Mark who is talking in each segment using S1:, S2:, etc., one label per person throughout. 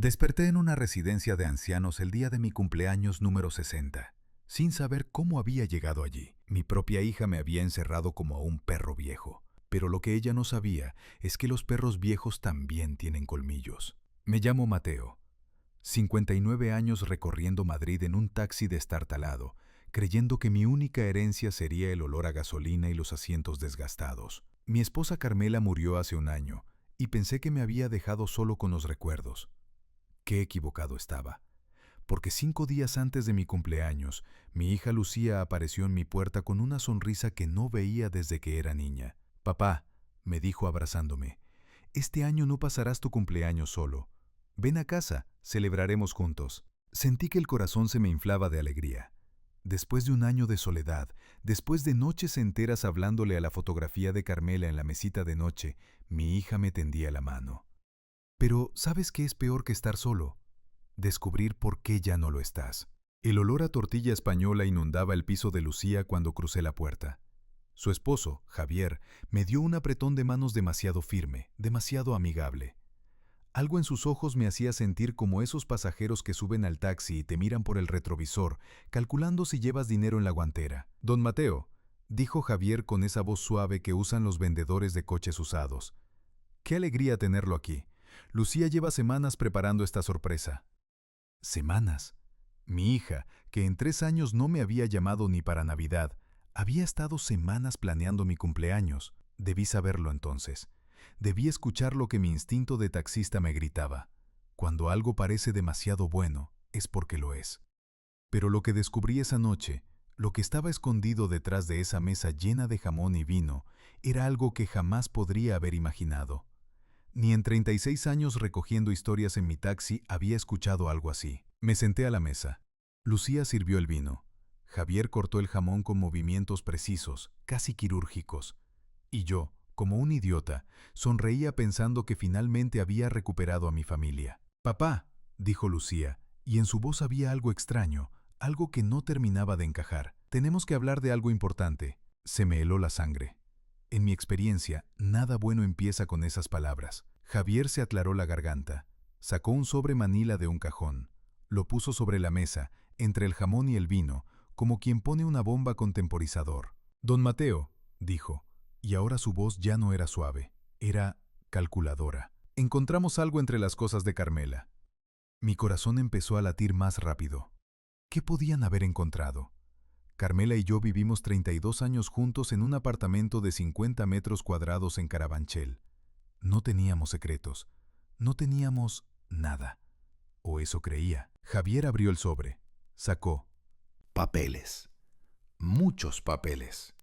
S1: Desperté en una residencia de ancianos el día de mi cumpleaños número 60, sin saber cómo había llegado allí. Mi propia hija me había encerrado como a un perro viejo, pero lo que ella no sabía es que los perros viejos también tienen colmillos. Me llamo Mateo, 59 años recorriendo Madrid en un taxi destartalado, creyendo que mi única herencia sería el olor a gasolina y los asientos desgastados. Mi esposa Carmela murió hace un año, y pensé que me había dejado solo con los recuerdos. Qué equivocado estaba, porque 5 días antes de mi cumpleaños, mi hija Lucía apareció en mi puerta con una sonrisa que no veía desde que era niña. «Papá», me dijo abrazándome, «este año no pasarás tu cumpleaños solo. Ven a casa, celebraremos juntos». Sentí que el corazón se me inflaba de alegría. Después de un año de soledad, después de noches enteras hablándole a la fotografía de Carmela en la mesita de noche, mi hija me tendía la mano. Pero, ¿sabes qué es peor que estar solo? Descubrir por qué ya no lo estás. El olor a tortilla española inundaba el piso de Lucía cuando crucé la puerta. Su esposo, Javier, me dio un apretón de manos demasiado firme, demasiado amigable. Algo en sus ojos me hacía sentir como esos pasajeros que suben al taxi y te miran por el retrovisor, calculando si llevas dinero en la guantera. «Don Mateo», dijo Javier con esa voz suave que usan los vendedores de coches usados. «Qué alegría tenerlo aquí. Lucía lleva semanas preparando esta sorpresa». Semanas. Mi hija, que en 3 años no me había llamado ni para Navidad, había estado semanas planeando mi cumpleaños. Debí saberlo entonces. Debí escuchar lo que mi instinto de taxista me gritaba. Cuando algo parece demasiado bueno, es porque lo es. Pero lo que descubrí esa noche, lo que estaba escondido detrás de esa mesa llena de jamón y vino, era algo que jamás podría haber imaginado. Ni en 36 años recogiendo historias en mi taxi había escuchado algo así. Me senté a la mesa. Lucía sirvió el vino. Javier cortó el jamón con movimientos precisos, casi quirúrgicos. Y yo, como un idiota, sonreía pensando que finalmente había recuperado a mi familia. «Papá», dijo Lucía, y en su voz había algo extraño, algo que no terminaba de encajar. «Tenemos que hablar de algo importante». Se me heló la sangre. En mi experiencia, nada bueno empieza con esas palabras. Javier se aclaró la garganta. Sacó un sobre manila de un cajón. Lo puso sobre la mesa, entre el jamón y el vino, como quien pone una bomba con temporizador. «Don Mateo», dijo, y ahora su voz ya no era suave, era calculadora. «Encontramos algo entre las cosas de Carmela». Mi corazón empezó a latir más rápido. ¿Qué podían haber encontrado? Carmela y yo vivimos 32 años juntos en un apartamento de 50 metros cuadrados en Carabanchel. No teníamos secretos. No teníamos nada. O eso creía. Javier abrió el sobre. Sacó papeles. Muchos papeles.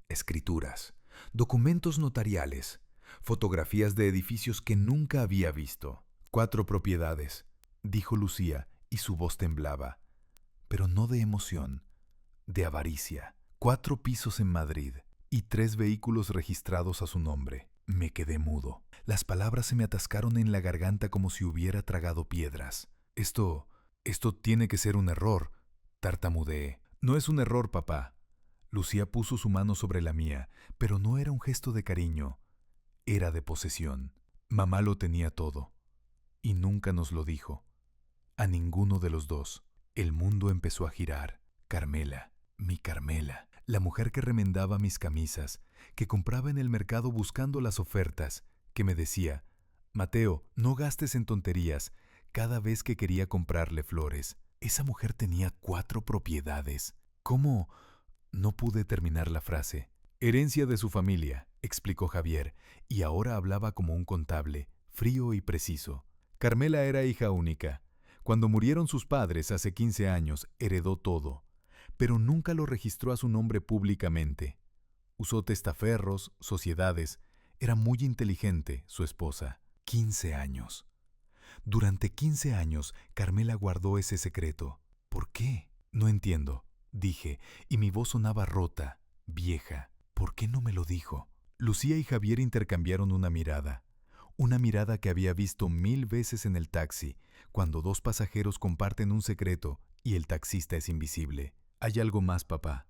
S1: Escrituras. Documentos notariales. Fotografías de edificios que nunca había visto. 4 propiedades, dijo Lucía, y su voz temblaba. Pero no de emoción. De avaricia. 4 pisos en Madrid y 3 vehículos registrados a su nombre. Me quedé mudo. Las palabras se me atascaron en la garganta como si hubiera tragado piedras. Esto tiene que ser un error», tartamudeé. «No es un error, papá». Lucía puso su mano sobre la mía, pero no era un gesto de cariño. Era de posesión. Mamá lo tenía todo. Y nunca nos lo dijo. A ninguno de los dos. El mundo empezó a girar. Carmela. Mi Carmela, la mujer que remendaba mis camisas, que compraba en el mercado buscando las ofertas, que me decía, «Mateo, no gastes en tonterías», cada vez que quería comprarle flores. Esa mujer tenía 4 propiedades. ¿Cómo? No pude terminar la frase. «Herencia de su familia», explicó Javier, y ahora hablaba como un contable, frío y preciso. Carmela era hija única. Cuando murieron sus padres hace 15 años, heredó todo. Pero nunca lo registró a su nombre públicamente. Usó testaferros, sociedades. Era muy inteligente, su esposa. 15 años. Durante 15 años, Carmela guardó ese secreto. ¿Por qué? No entiendo, dije, y mi voz sonaba rota, vieja. ¿Por qué no me lo dijo? Lucía y Javier intercambiaron una mirada que había visto 1000 veces en el taxi, cuando 2 pasajeros comparten un secreto y el taxista es invisible. «Hay algo más, papá».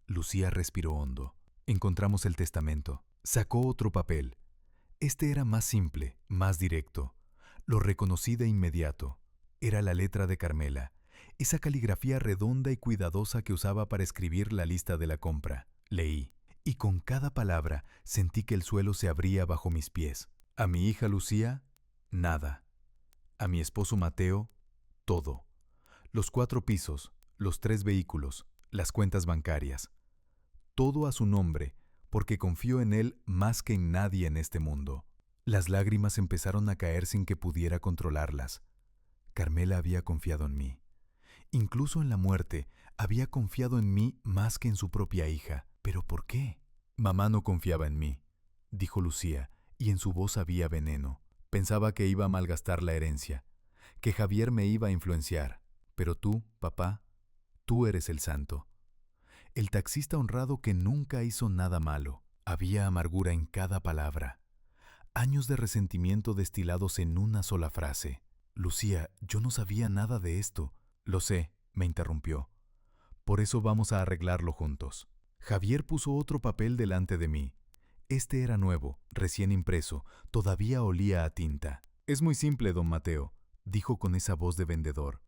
S1: Lucía respiró hondo. Encontramos el testamento. Sacó otro papel. Este era más simple, más directo. Lo reconocí de inmediato. Era la letra de Carmela, esa caligrafía redonda y cuidadosa que usaba para escribir la lista de la compra. Leí, y con cada palabra sentí que el suelo se abría bajo mis pies. A mi hija Lucía, nada. A mi esposo Mateo, todo. Los 4 pisos, los 3 vehículos, las cuentas bancarias. Todo a su nombre, porque confío en él más que en nadie en este mundo. Las lágrimas empezaron a caer sin que pudiera controlarlas. Carmela había confiado en mí. Incluso en la muerte, había confiado en mí más que en su propia hija. ¿Pero por qué? Mamá no confiaba en mí, dijo Lucía, y en su voz había veneno. Pensaba que iba a malgastar la herencia, que Javier me iba a influenciar. Pero tú, papá, tú eres el santo. El taxista honrado que nunca hizo nada malo. Había amargura en cada palabra. Años de resentimiento destilados en una sola frase. Lucía, yo no sabía nada de esto. Lo sé, me interrumpió. Por eso vamos a arreglarlo juntos. Javier puso otro papel delante de mí. Este era nuevo, recién impreso, todavía olía a tinta. Es muy simple, don Mateo, dijo con esa voz de vendedor.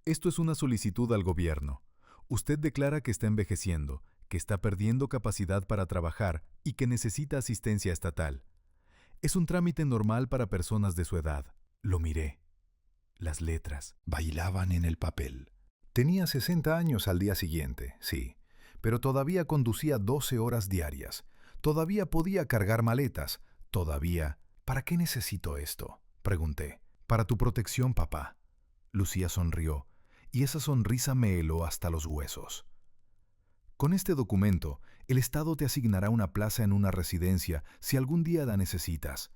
S1: Esto es una solicitud al gobierno. Usted declara que está envejeciendo, que está perdiendo capacidad para trabajar y que necesita asistencia estatal. Es un trámite normal para personas de su edad. Lo miré. Las letras bailaban en el papel. Tenía 60 años al día siguiente, sí, pero todavía conducía 12 horas diarias. Todavía podía cargar maletas. Todavía... ¿Para qué necesito esto?, pregunté. Para tu protección, papá. Lucía sonrió, y esa sonrisa me heló hasta los huesos. Con este documento, el Estado te asignará una plaza en una residencia si algún día la necesitas.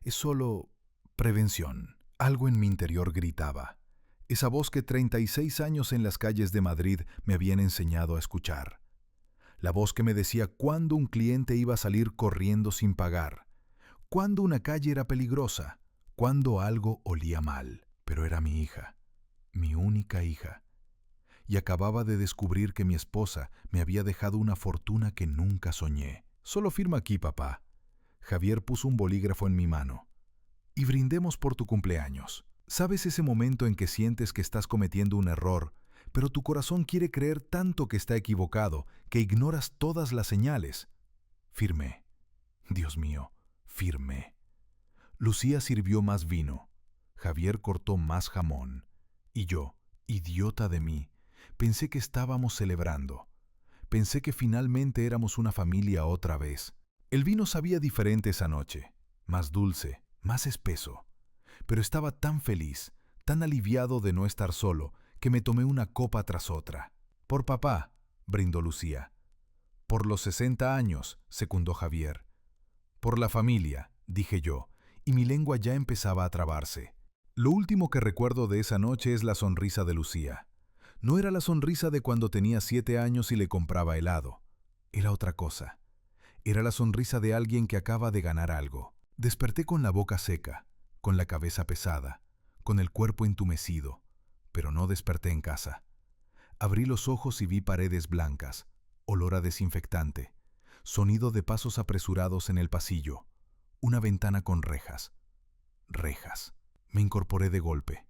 S1: Es solo prevención. Algo en mi interior gritaba. Esa voz que 36 años en las calles de Madrid me habían enseñado a escuchar. La voz que me decía cuándo un cliente iba a salir corriendo sin pagar, cuándo una calle era peligrosa, cuándo algo olía mal. Pero era mi hija, mi única hija. Y acababa de descubrir que mi esposa me había dejado una fortuna que nunca soñé. Solo firma aquí, papá. Javier puso un bolígrafo en mi mano. Y brindemos por tu cumpleaños. ¿Sabes ese momento en que sientes que estás cometiendo un error, pero tu corazón quiere creer tanto que está equivocado, que ignoras todas las señales? Firmé. Dios mío, firmé. Lucía sirvió más vino. Javier cortó más jamón. Y yo, idiota de mí, pensé que estábamos celebrando. Pensé que finalmente éramos una familia otra vez. El vino sabía diferente esa noche, más dulce, más espeso. Pero estaba tan feliz, tan aliviado de no estar solo, que me tomé una copa tras otra. Por papá, brindó Lucía. Por los 60 años, secundó Javier. Por la familia, dije yo, y mi lengua ya empezaba a trabarse. Lo último que recuerdo de esa noche es la sonrisa de Lucía. No era la sonrisa de cuando tenía 7 años y le compraba helado. Era otra cosa. Era la sonrisa de alguien que acaba de ganar algo. Desperté con la boca seca, con la cabeza pesada, con el cuerpo entumecido, pero no desperté en casa. Abrí los ojos y vi paredes blancas, olor a desinfectante, sonido de pasos apresurados en el pasillo, una ventana con rejas. Rejas. Me incorporé de golpe.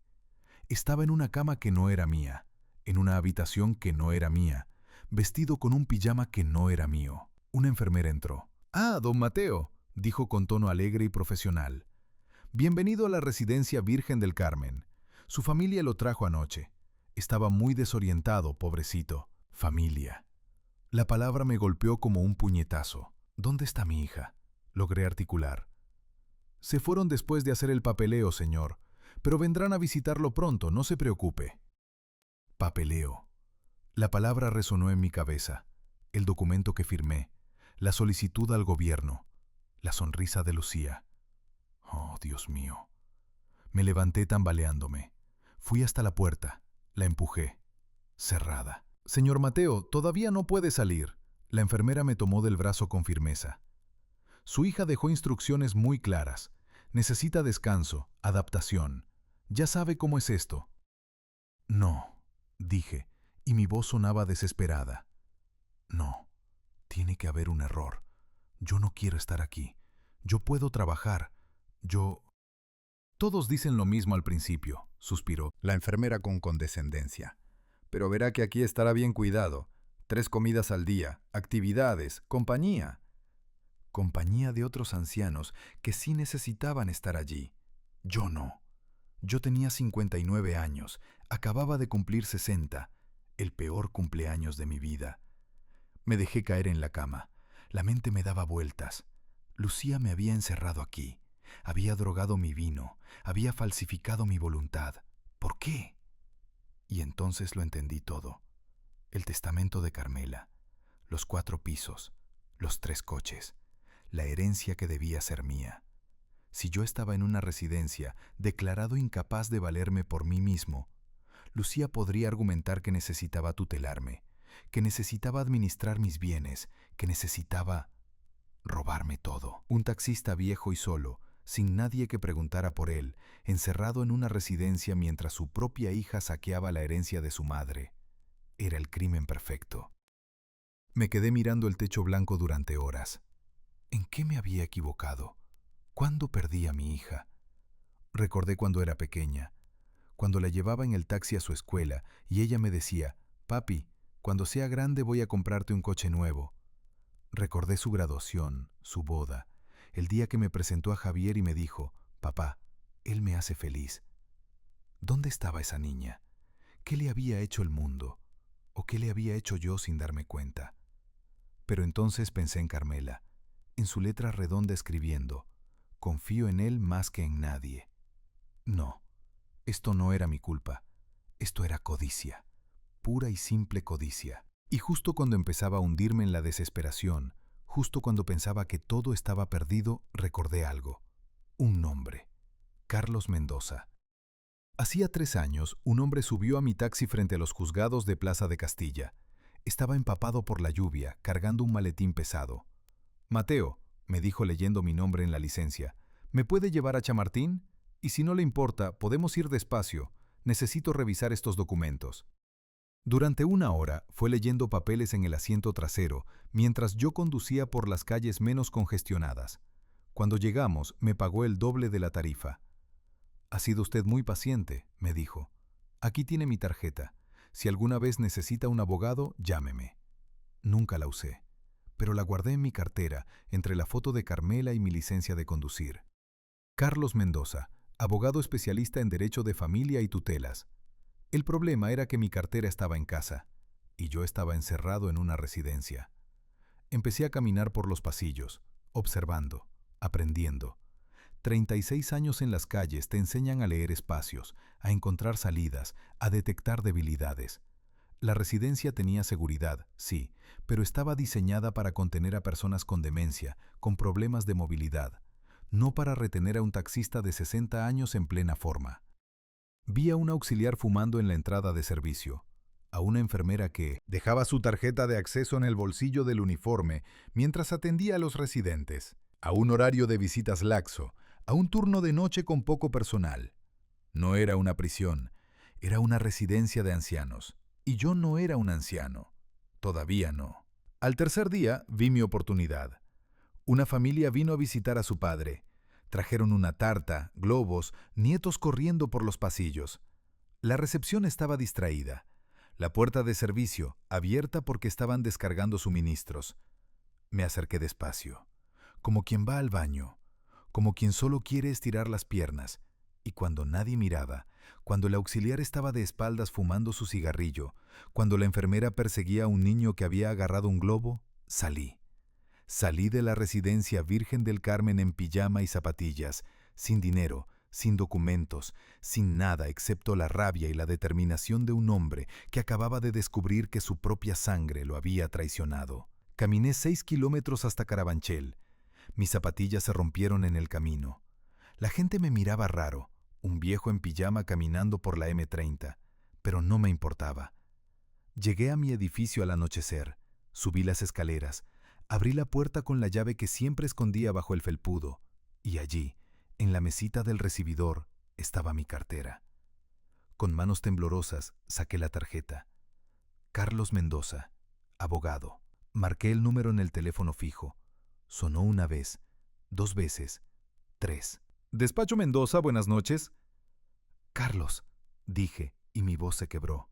S1: Estaba en una cama que no era mía, en una habitación que no era mía, vestido con un pijama que no era mío. Una enfermera entró. «Ah, don Mateo», dijo con tono alegre y profesional. «Bienvenido a la residencia Virgen del Carmen. Su familia lo trajo anoche. Estaba muy desorientado, pobrecito. Familia». La palabra me golpeó como un puñetazo. «¿Dónde está mi hija?», logré articular. «Se fueron después de hacer el papeleo, señor, pero vendrán a visitarlo pronto, no se preocupe». Papeleo. La palabra resonó en mi cabeza. El documento que firmé. La solicitud al gobierno. La sonrisa de Lucía. Oh, Dios mío. Me levanté tambaleándome. Fui hasta la puerta. La empujé. Cerrada. «Señor Mateo, todavía no puede salir». La enfermera me tomó del brazo con firmeza. Su hija dejó instrucciones muy claras. Necesita descanso, adaptación. Ya sabe cómo es esto. «No», dije, y mi voz sonaba desesperada. «No, tiene que haber un error. Yo no quiero estar aquí. Yo puedo trabajar. Yo...» Todos dicen lo mismo al principio, suspiró la enfermera con condescendencia. Pero verá que aquí estará bien cuidado. 3 comidas al día, actividades, compañía. Compañía de otros ancianos que sí necesitaban estar allí. Yo no. Yo tenía 59 años, acababa de cumplir 60, el peor cumpleaños de mi vida. Me dejé caer en la cama. La mente me daba vueltas. Lucía me había encerrado aquí. Había drogado mi vino. Había falsificado mi voluntad. ¿Por qué? Y entonces lo entendí todo. El testamento de Carmela, los 4 pisos, los 3 coches, la herencia que debía ser mía. Si yo estaba en una residencia, declarado incapaz de valerme por mí mismo, Lucía podría argumentar que necesitaba tutelarme, que necesitaba administrar mis bienes, que necesitaba robarme todo. Un taxista viejo y solo, sin nadie que preguntara por él, encerrado en una residencia mientras su propia hija saqueaba la herencia de su madre. Era el crimen perfecto. Me quedé mirando el techo blanco durante horas. ¿En qué me había equivocado? ¿Cuándo perdí a mi hija? Recordé cuando era pequeña, cuando la llevaba en el taxi a su escuela y ella me decía, «Papi, cuando sea grande voy a comprarte un coche nuevo». Recordé su graduación, su boda, el día que me presentó a Javier y me dijo, «Papá, él me hace feliz». ¿Dónde estaba esa niña? ¿Qué le había hecho el mundo? ¿O qué le había hecho yo sin darme cuenta? Pero entonces pensé en Carmela, en su letra redonda escribiendo, «Confío en él más que en nadie». No, esto no era mi culpa. Esto era codicia, pura y simple codicia. Y justo cuando empezaba a hundirme en la desesperación, justo cuando pensaba que todo estaba perdido, recordé algo. Un nombre. Carlos Mendoza. Hacía 3 años, un hombre subió a mi taxi frente a los juzgados de Plaza de Castilla. Estaba empapado por la lluvia, cargando un maletín pesado. «Mateo», me dijo leyendo mi nombre en la licencia, «¿me puede llevar a Chamartín? Y si no le importa, podemos ir despacio. Necesito revisar estos documentos». Durante 1 hora fue leyendo papeles en el asiento trasero, mientras yo conducía por las calles menos congestionadas. Cuando llegamos, me pagó el doble de la tarifa. «Ha sido usted muy paciente», me dijo. «Aquí tiene mi tarjeta. Si alguna vez necesita un abogado, llámeme». Nunca la usé, pero la guardé en mi cartera, entre la foto de Carmela y mi licencia de conducir. Carlos Mendoza, abogado especialista en Derecho de Familia y Tutelas. El problema era que mi cartera estaba en casa, y yo estaba encerrado en una residencia. Empecé a caminar por los pasillos, observando, aprendiendo. 36 años en las calles te enseñan a leer espacios, a encontrar salidas, a detectar debilidades. La residencia tenía seguridad, sí, pero estaba diseñada para contener a personas con demencia, con problemas de movilidad, no para retener a un taxista de 60 años en plena forma. Vi a un auxiliar fumando en la entrada de servicio, a una enfermera que dejaba su tarjeta de acceso en el bolsillo del uniforme mientras atendía a los residentes, a un horario de visitas laxo, a un turno de noche con poco personal. No era una prisión, era una residencia de ancianos, y yo no era un anciano. Todavía no. Al tercer día vi mi oportunidad. Una familia vino a visitar a su padre. Trajeron una tarta, globos, nietos corriendo por los pasillos. La recepción estaba distraída. La puerta de servicio, abierta porque estaban descargando suministros. Me acerqué despacio, como quien va al baño, como quien solo quiere estirar las piernas, y cuando nadie miraba, cuando el auxiliar estaba de espaldas fumando su cigarrillo, cuando la enfermera perseguía a un niño que había agarrado un globo, salí. Salí de la residencia Virgen del Carmen en pijama y zapatillas, sin dinero, sin documentos, sin nada excepto la rabia y la determinación de un hombre que acababa de descubrir que su propia sangre lo había traicionado. Caminé 6 kilómetros hasta Carabanchel. Mis zapatillas se rompieron en el camino. La gente me miraba raro, un viejo en pijama caminando por la M30, pero no me importaba. Llegué a mi edificio al anochecer, subí las escaleras, abrí la puerta con la llave que siempre escondía bajo el felpudo, y allí, en la mesita del recibidor, estaba mi cartera. Con manos temblorosas saqué la tarjeta. Carlos Mendoza, abogado. Marqué el número en el teléfono fijo. Sonó 1 vez, 2 veces, 3. Despacho Mendoza, buenas noches. Carlos, dije, y mi voz se quebró.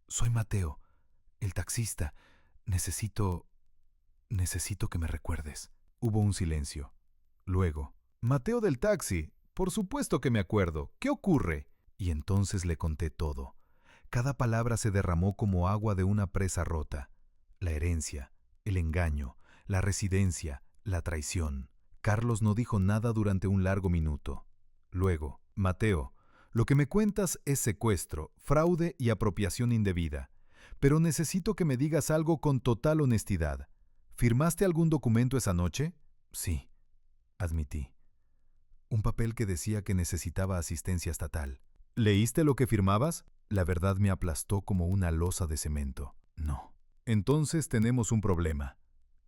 S1: Soy Mateo, el taxista. Necesito que me recuerdes. Hubo un silencio. Luego, Mateo del taxi. Por supuesto que me acuerdo. ¿Qué ocurre? Y entonces le conté todo. Cada palabra se derramó como agua de una presa rota. La herencia, el engaño, la residencia, la traición. Carlos no dijo nada durante un largo minuto. Luego, Mateo, lo que me cuentas es secuestro, fraude y apropiación indebida. Pero necesito que me digas algo con total honestidad. ¿Firmaste algún documento esa noche? Sí, admití. Un papel que decía que necesitaba asistencia estatal. ¿Leíste lo que firmabas? La verdad me aplastó como una losa de cemento. No. Entonces tenemos un problema.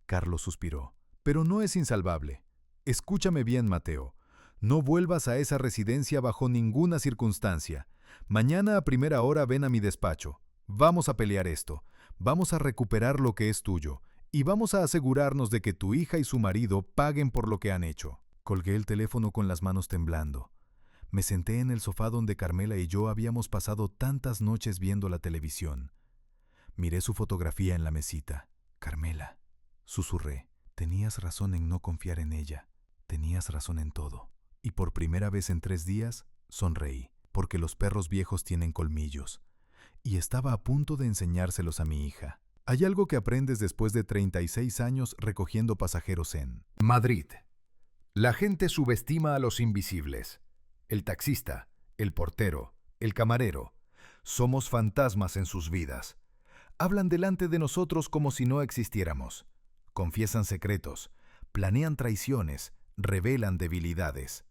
S1: Carlos suspiró. Pero no es insalvable. Escúchame bien, Mateo. No vuelvas a esa residencia bajo ninguna circunstancia. Mañana a primera hora ven a mi despacho. Vamos a pelear esto. Vamos a recuperar lo que es tuyo. Y vamos a asegurarnos de que tu hija y su marido paguen por lo que han hecho. Colgué el teléfono con las manos temblando. Me senté en el sofá donde Carmela y yo habíamos pasado tantas noches viendo la televisión. Miré su fotografía en la mesita. Carmela, susurré. Tenías razón en no confiar en ella. Tenías razón en todo. Y por primera vez en 3 días, sonreí, porque los perros viejos tienen colmillos. Y estaba a punto de enseñárselos a mi hija. Hay algo que aprendes después de 36 años recogiendo pasajeros en
S2: Madrid. La gente subestima a los invisibles. El taxista, el portero, el camarero. Somos fantasmas en sus vidas. Hablan delante de nosotros como si no existiéramos. Confiesan secretos, planean traiciones, revelan debilidades.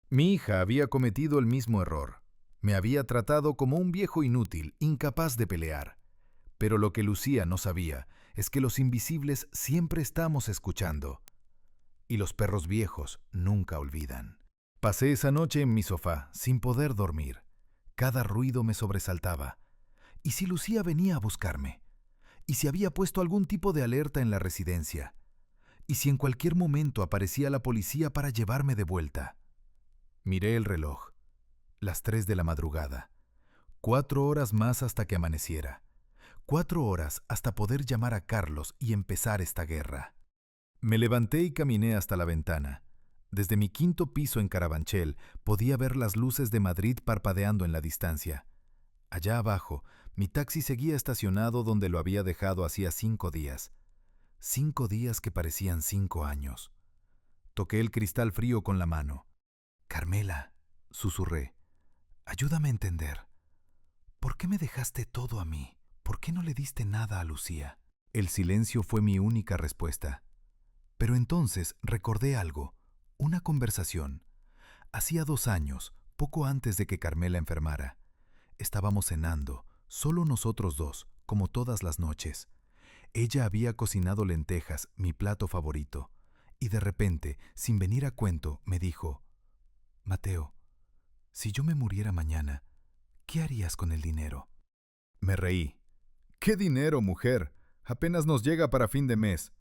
S2: Mi hija había cometido el mismo error. Me había tratado como un viejo inútil, incapaz de pelear. Pero lo que Lucía no sabía es que los invisibles siempre estamos escuchando. Y los perros viejos nunca olvidan. Pasé esa noche en mi sofá, sin poder dormir. Cada ruido me sobresaltaba. ¿Y si Lucía venía a buscarme? ¿Y si había puesto algún tipo de alerta en la residencia? ¿Y si en cualquier momento aparecía la policía para llevarme de vuelta? Miré el reloj. Las 3 de la madrugada. 4 horas más hasta que amaneciera. 4 horas hasta poder llamar a Carlos y empezar esta guerra. Me levanté y caminé hasta la ventana. Desde mi 5.º piso en Carabanchel podía ver las luces de Madrid parpadeando en la distancia. Allá abajo, mi taxi seguía estacionado donde lo había dejado hacía 5 días. 5 días que parecían 5 años. Toqué el cristal frío con la mano. Carmela, susurré, ayúdame a entender. ¿Por qué me dejaste todo a mí? ¿Por qué no le diste nada a Lucía? El silencio fue mi única respuesta. Pero entonces recordé algo, una conversación. Hacía 2 años, poco antes de que Carmela enfermara. Estábamos cenando, solo nosotros dos, como todas las noches. Ella había cocinado lentejas, mi plato favorito, y de repente, sin venir a cuento, me dijo, Mateo, si yo me muriera mañana, ¿qué harías con el dinero? Me reí. ¿Qué dinero, mujer? Apenas nos llega para fin de mes.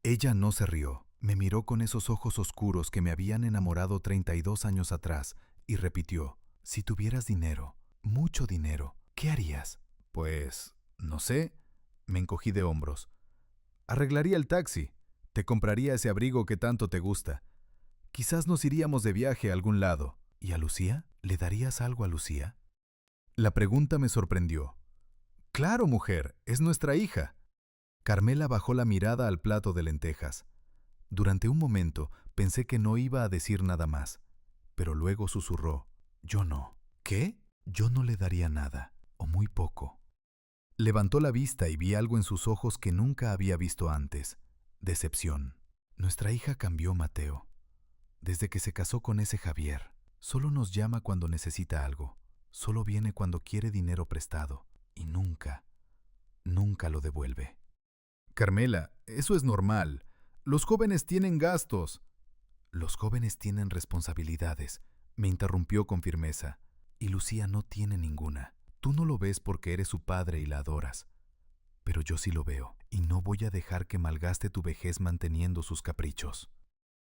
S2: Ella no se rió, me miró con esos ojos oscuros que me habían enamorado 32 años atrás y repitió, si tuvieras dinero, mucho dinero, ¿qué harías? Pues, no sé, me encogí de hombros. Arreglaría el taxi, te compraría ese abrigo que tanto te gusta. Quizás nos iríamos de viaje a algún lado. ¿Y a Lucía? ¿Le darías algo a Lucía? La pregunta me sorprendió. Claro, mujer, es nuestra hija. Carmela bajó la mirada al plato de lentejas. Durante un momento pensé que no iba a decir nada más, pero luego susurró, yo no. ¿Qué? Yo no le daría nada, o muy poco. Levantó la vista y vi algo en sus ojos que nunca había visto antes, decepción. Nuestra hija cambió, Mateo. Desde que se casó con ese Javier, solo nos llama cuando necesita algo, solo viene cuando quiere dinero prestado, y nunca lo devuelve. Carmela, eso es normal. Los jóvenes tienen gastos. Los jóvenes tienen responsabilidades, me interrumpió con firmeza. Y Lucía no tiene ninguna. Tú no lo ves porque eres su padre y la adoras. Pero yo sí lo veo, y no voy a dejar que malgaste tu vejez manteniendo sus caprichos.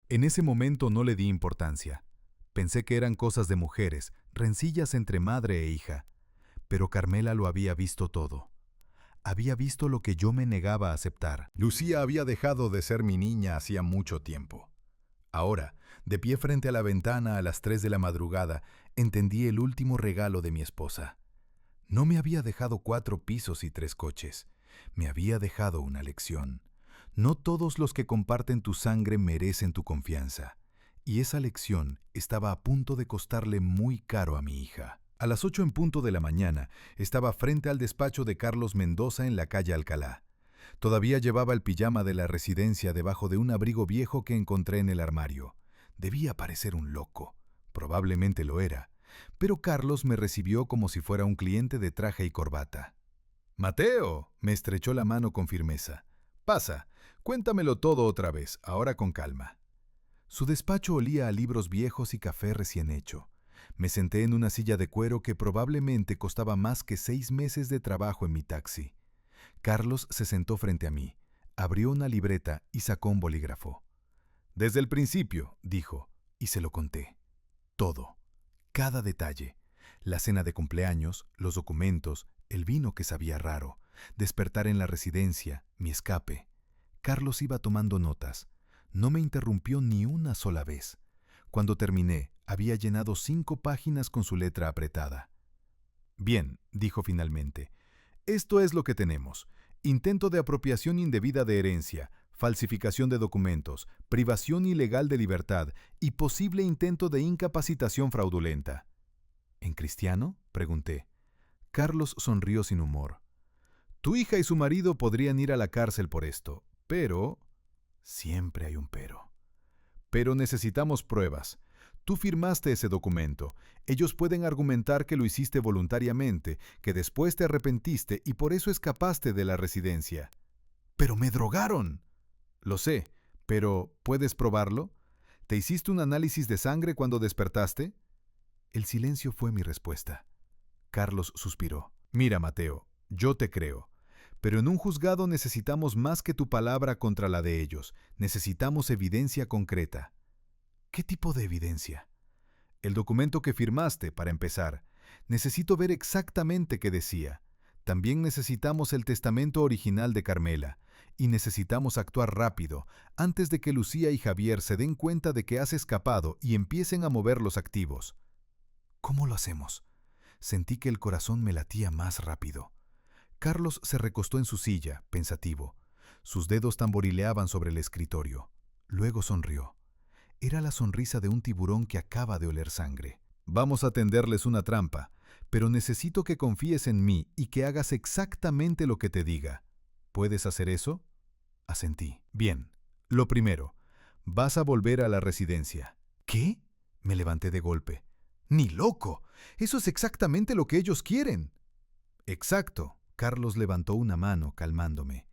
S2: En ese momento no le di importancia.
S1: Pensé que eran cosas de mujeres, rencillas entre madre e hija. Pero Carmela lo había visto todo. Había visto lo que yo me negaba a aceptar.
S2: Lucía había dejado de ser mi niña hacía mucho tiempo. Ahora, de pie frente a la ventana a las 3 de la madrugada, entendí el último regalo de mi esposa. No me había dejado 4 pisos y 3 coches. Me había dejado una lección. No todos los que comparten tu sangre merecen tu confianza. Y esa lección estaba a punto de costarle muy caro a mi hija. A las 8 en punto de la mañana, estaba frente al despacho de Carlos Mendoza en la calle Alcalá. Todavía llevaba el pijama de la residencia debajo de un abrigo viejo que encontré en el armario. Debía parecer un loco. Probablemente lo era. Pero Carlos me recibió como si fuera un cliente de traje y corbata. «Mateo», me estrechó la mano con firmeza. «Pasa, cuéntamelo todo otra vez, ahora con calma». Su despacho olía a libros viejos y café recién hecho. Me senté en una silla de cuero que probablemente costaba más que 6 meses de trabajo en mi taxi. Carlos se sentó frente a mí, abrió una libreta y sacó un bolígrafo. «Desde el principio», dijo, y se lo conté. Todo, cada detalle. La cena de cumpleaños, los documentos, el vino que sabía raro, despertar en la residencia, mi escape. Carlos iba tomando notas. No me interrumpió ni una sola vez. Cuando terminé, había llenado 5 páginas con su letra apretada. «Bien», dijo finalmente. «Esto es lo que tenemos. Intento de apropiación indebida de herencia, falsificación de documentos, privación ilegal de libertad y posible intento de incapacitación fraudulenta». «¿En cristiano?», pregunté. Carlos sonrió sin humor. «Tu hija y su marido podrían ir a la cárcel por esto, pero...» Siempre hay un pero. «Pero necesitamos pruebas. Tú firmaste ese documento. Ellos pueden argumentar que lo hiciste voluntariamente, que después te arrepentiste y por eso escapaste de la residencia». «¡Pero me drogaron!». «Lo sé, pero ¿puedes probarlo? ¿Te hiciste un análisis de sangre cuando despertaste?». El silencio fue mi respuesta. Carlos suspiró. «Mira, Mateo, yo te creo. Pero en un juzgado necesitamos más que tu palabra contra la de ellos. Necesitamos evidencia concreta». «¿Qué tipo de evidencia?». «El documento que firmaste, para empezar. Necesito ver exactamente qué decía. También necesitamos el testamento original de Carmela. Y necesitamos actuar rápido, antes de que Lucía y Javier se den cuenta de que has escapado y empiecen a mover los activos». «¿Cómo lo hacemos?». Sentí que el corazón me latía más rápido. Carlos se recostó en su silla, pensativo. Sus dedos tamborileaban sobre el escritorio. Luego sonrió. Era la sonrisa de un tiburón que acaba de oler sangre. «Vamos a tenderles una trampa, pero necesito que confíes en mí y que hagas exactamente lo que te diga. ¿Puedes hacer eso?». Asentí. «Bien. Lo primero, vas a volver a la residencia». «¿Qué?». Me levanté de golpe. «¡Ni loco! Eso es exactamente lo que ellos quieren». «Exacto». Carlos levantó una mano, calmándome.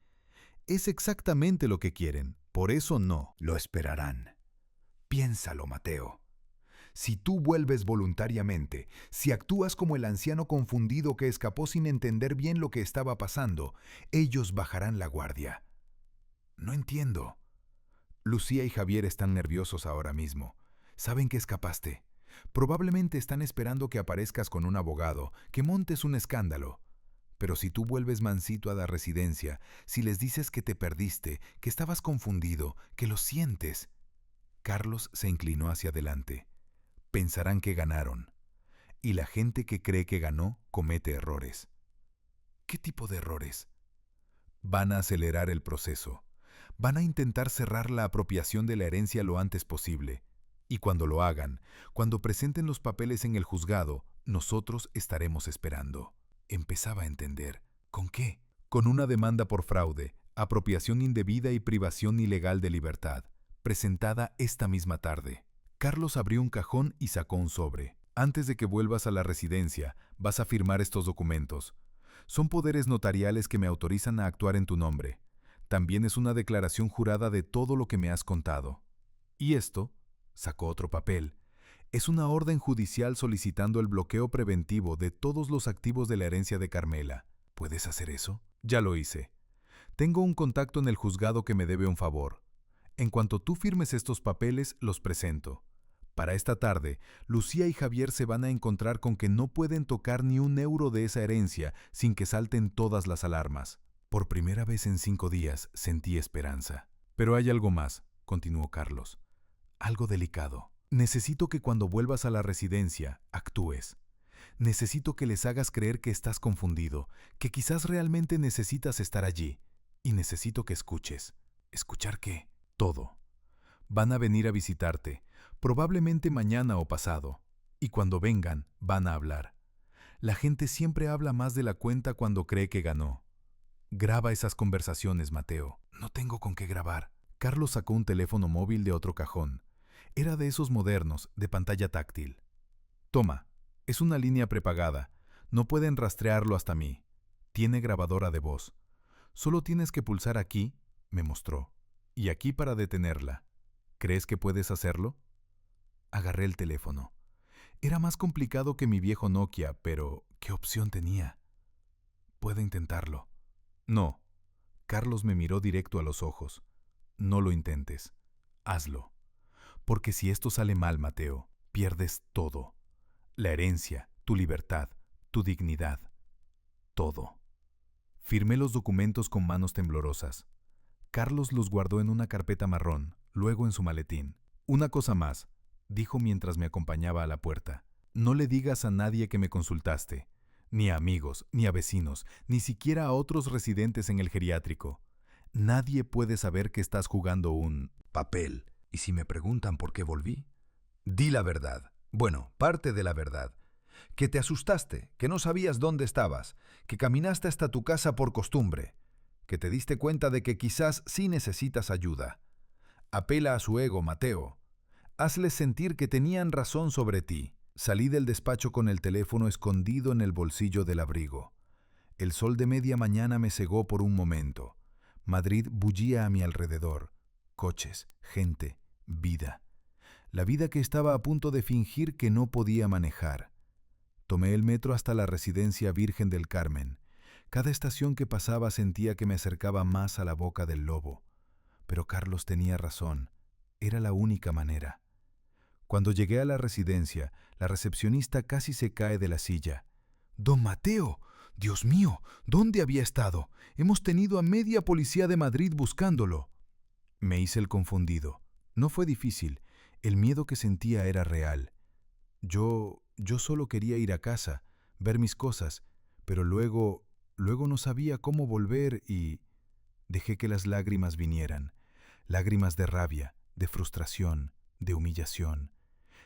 S2: «Es exactamente lo que quieren. Por eso no». «Lo esperarán. Piénsalo, Mateo. Si tú vuelves voluntariamente, si actúas como el anciano confundido que escapó sin entender bien lo que estaba pasando, ellos bajarán la guardia». «No entiendo». «Lucía y Javier están nerviosos ahora mismo. Saben que escapaste. Probablemente están esperando que aparezcas con un abogado, que montes un escándalo. Pero si tú vuelves mansito a la residencia, si les dices que te perdiste, que estabas confundido, que lo sientes...». Carlos se inclinó hacia adelante. «Pensarán que ganaron. Y la gente que cree que ganó comete errores». «¿Qué tipo de errores?». «Van a acelerar el proceso. Van a intentar cerrar la apropiación de la herencia lo antes posible. Y cuando lo hagan, cuando presenten los papeles en el juzgado, nosotros estaremos esperando». Empezaba a entender. ¿Con qué? Con una demanda por fraude, apropiación indebida y privación ilegal de libertad, presentada esta misma tarde. Carlos abrió un cajón y sacó un sobre. «Antes de que vuelvas a la residencia, vas a firmar estos documentos. Son poderes notariales que me autorizan a actuar en tu nombre. También es una declaración jurada de todo lo que me has contado. Y esto», sacó otro papel, «es una orden judicial solicitando el bloqueo preventivo de todos los activos de la herencia de Carmela. ¿Puedes hacer eso?». «Ya lo hice. Tengo un contacto en el juzgado que me debe un favor. En cuanto tú firmes estos papeles, los presento.
S1: Para esta tarde, Lucía y Javier se van a encontrar con que no pueden tocar ni un euro de esa herencia sin que salten todas las alarmas. Por primera vez en 5 días sentí esperanza. Pero hay algo más, continuó Carlos. Algo delicado. Necesito que cuando vuelvas a la residencia, actúes. Necesito que les hagas creer que estás confundido, que quizás realmente necesitas estar allí. Y necesito que escuches. ¿Escuchar qué? Todo. Van a venir a visitarte, probablemente mañana o pasado. Y cuando vengan, van a hablar. La gente siempre habla más de la cuenta cuando cree que ganó. Graba esas conversaciones, Mateo. No tengo con qué grabar. Carlos sacó un teléfono móvil de otro cajón. Era de esos modernos, de pantalla táctil. Toma, es una línea prepagada. No pueden rastrearlo hasta mí. Tiene grabadora de voz. Solo tienes que pulsar aquí, me mostró, y aquí para detenerla. ¿Crees que puedes hacerlo? Agarré el teléfono. Era más complicado que mi viejo Nokia, pero ¿qué opción tenía? Puedo intentarlo. No. Carlos me miró directo a los ojos. No lo intentes. Hazlo. Porque si esto sale mal, Mateo, pierdes todo. La herencia, tu libertad, tu dignidad. Todo. Firmé los documentos con manos temblorosas. Carlos los guardó en una carpeta marrón, luego en su maletín. Una cosa más, dijo mientras me acompañaba a la puerta. No le digas a nadie que me consultaste. Ni a amigos, ni a vecinos, ni siquiera a otros residentes en el geriátrico. Nadie puede saber que estás jugando un
S2: papel. ¿Y si me preguntan por qué volví? Di la verdad. Bueno, parte de la verdad. Que te asustaste, que no sabías dónde estabas, que caminaste hasta tu casa por costumbre, que te diste cuenta de que quizás sí necesitas ayuda. Apela a su ego, Mateo. Hazles sentir que tenían razón sobre ti. Salí del despacho con el teléfono escondido en el bolsillo del abrigo. El sol de media mañana me cegó por un momento. Madrid bullía a mi alrededor. Coches, gente, vida. La vida que estaba a punto de fingir que no podía manejar. Tomé el metro hasta la residencia Virgen del Carmen. Cada estación que pasaba sentía que me acercaba más a la boca del lobo. Pero Carlos tenía razón. Era la única manera. Cuando llegué a la residencia, la recepcionista casi se cae de la silla. «¡Don Mateo! ¡Dios mío! ¿Dónde había estado? Hemos tenido a media policía de Madrid buscándolo». Me hice el confundido. No fue difícil. El miedo que sentía era real. Yo solo quería ir a casa, ver mis cosas, pero luego no sabía cómo volver y dejé que las lágrimas vinieran. Lágrimas de rabia, de frustración, de humillación.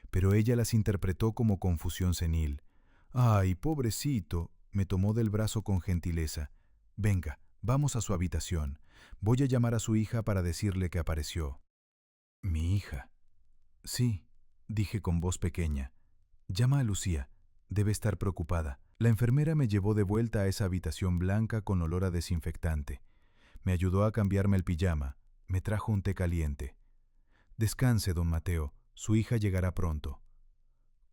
S2: Pero ella las interpretó como confusión senil. «Ay, pobrecito», me tomó del brazo con gentileza. «Venga, vamos a su habitación. Voy a llamar a su hija para decirle que apareció». «¿Mi hija?» «Sí», dije con voz pequeña. «Llama a Lucía. Debe estar preocupada». La enfermera me llevó de vuelta a esa habitación blanca con olor a desinfectante. Me ayudó a cambiarme el pijama. Me trajo un té caliente. «Descanse, don Mateo. Su hija llegará pronto».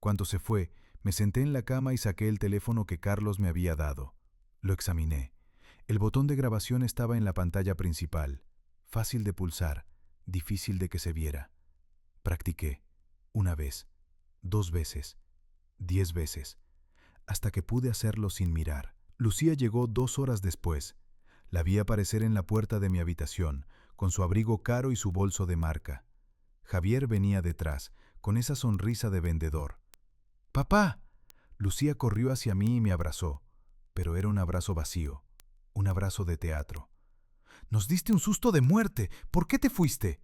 S2: Cuando se fue, me senté en la cama y saqué el teléfono que Carlos me había dado. Lo examiné. El botón de grabación estaba en la pantalla principal. Fácil de pulsar, difícil de que se viera. Practiqué. 1 vez, 2 veces, 10 veces, hasta que pude hacerlo sin mirar. Lucía llegó 2 horas después. La vi aparecer en la puerta de mi habitación, con su abrigo caro y su bolso de marca. Javier venía detrás, con esa sonrisa de vendedor. «¡Papá!». Lucía corrió hacia mí y me abrazó, pero era un abrazo vacío, un abrazo de teatro. «Nos diste un susto de muerte. ¿Por qué te fuiste?».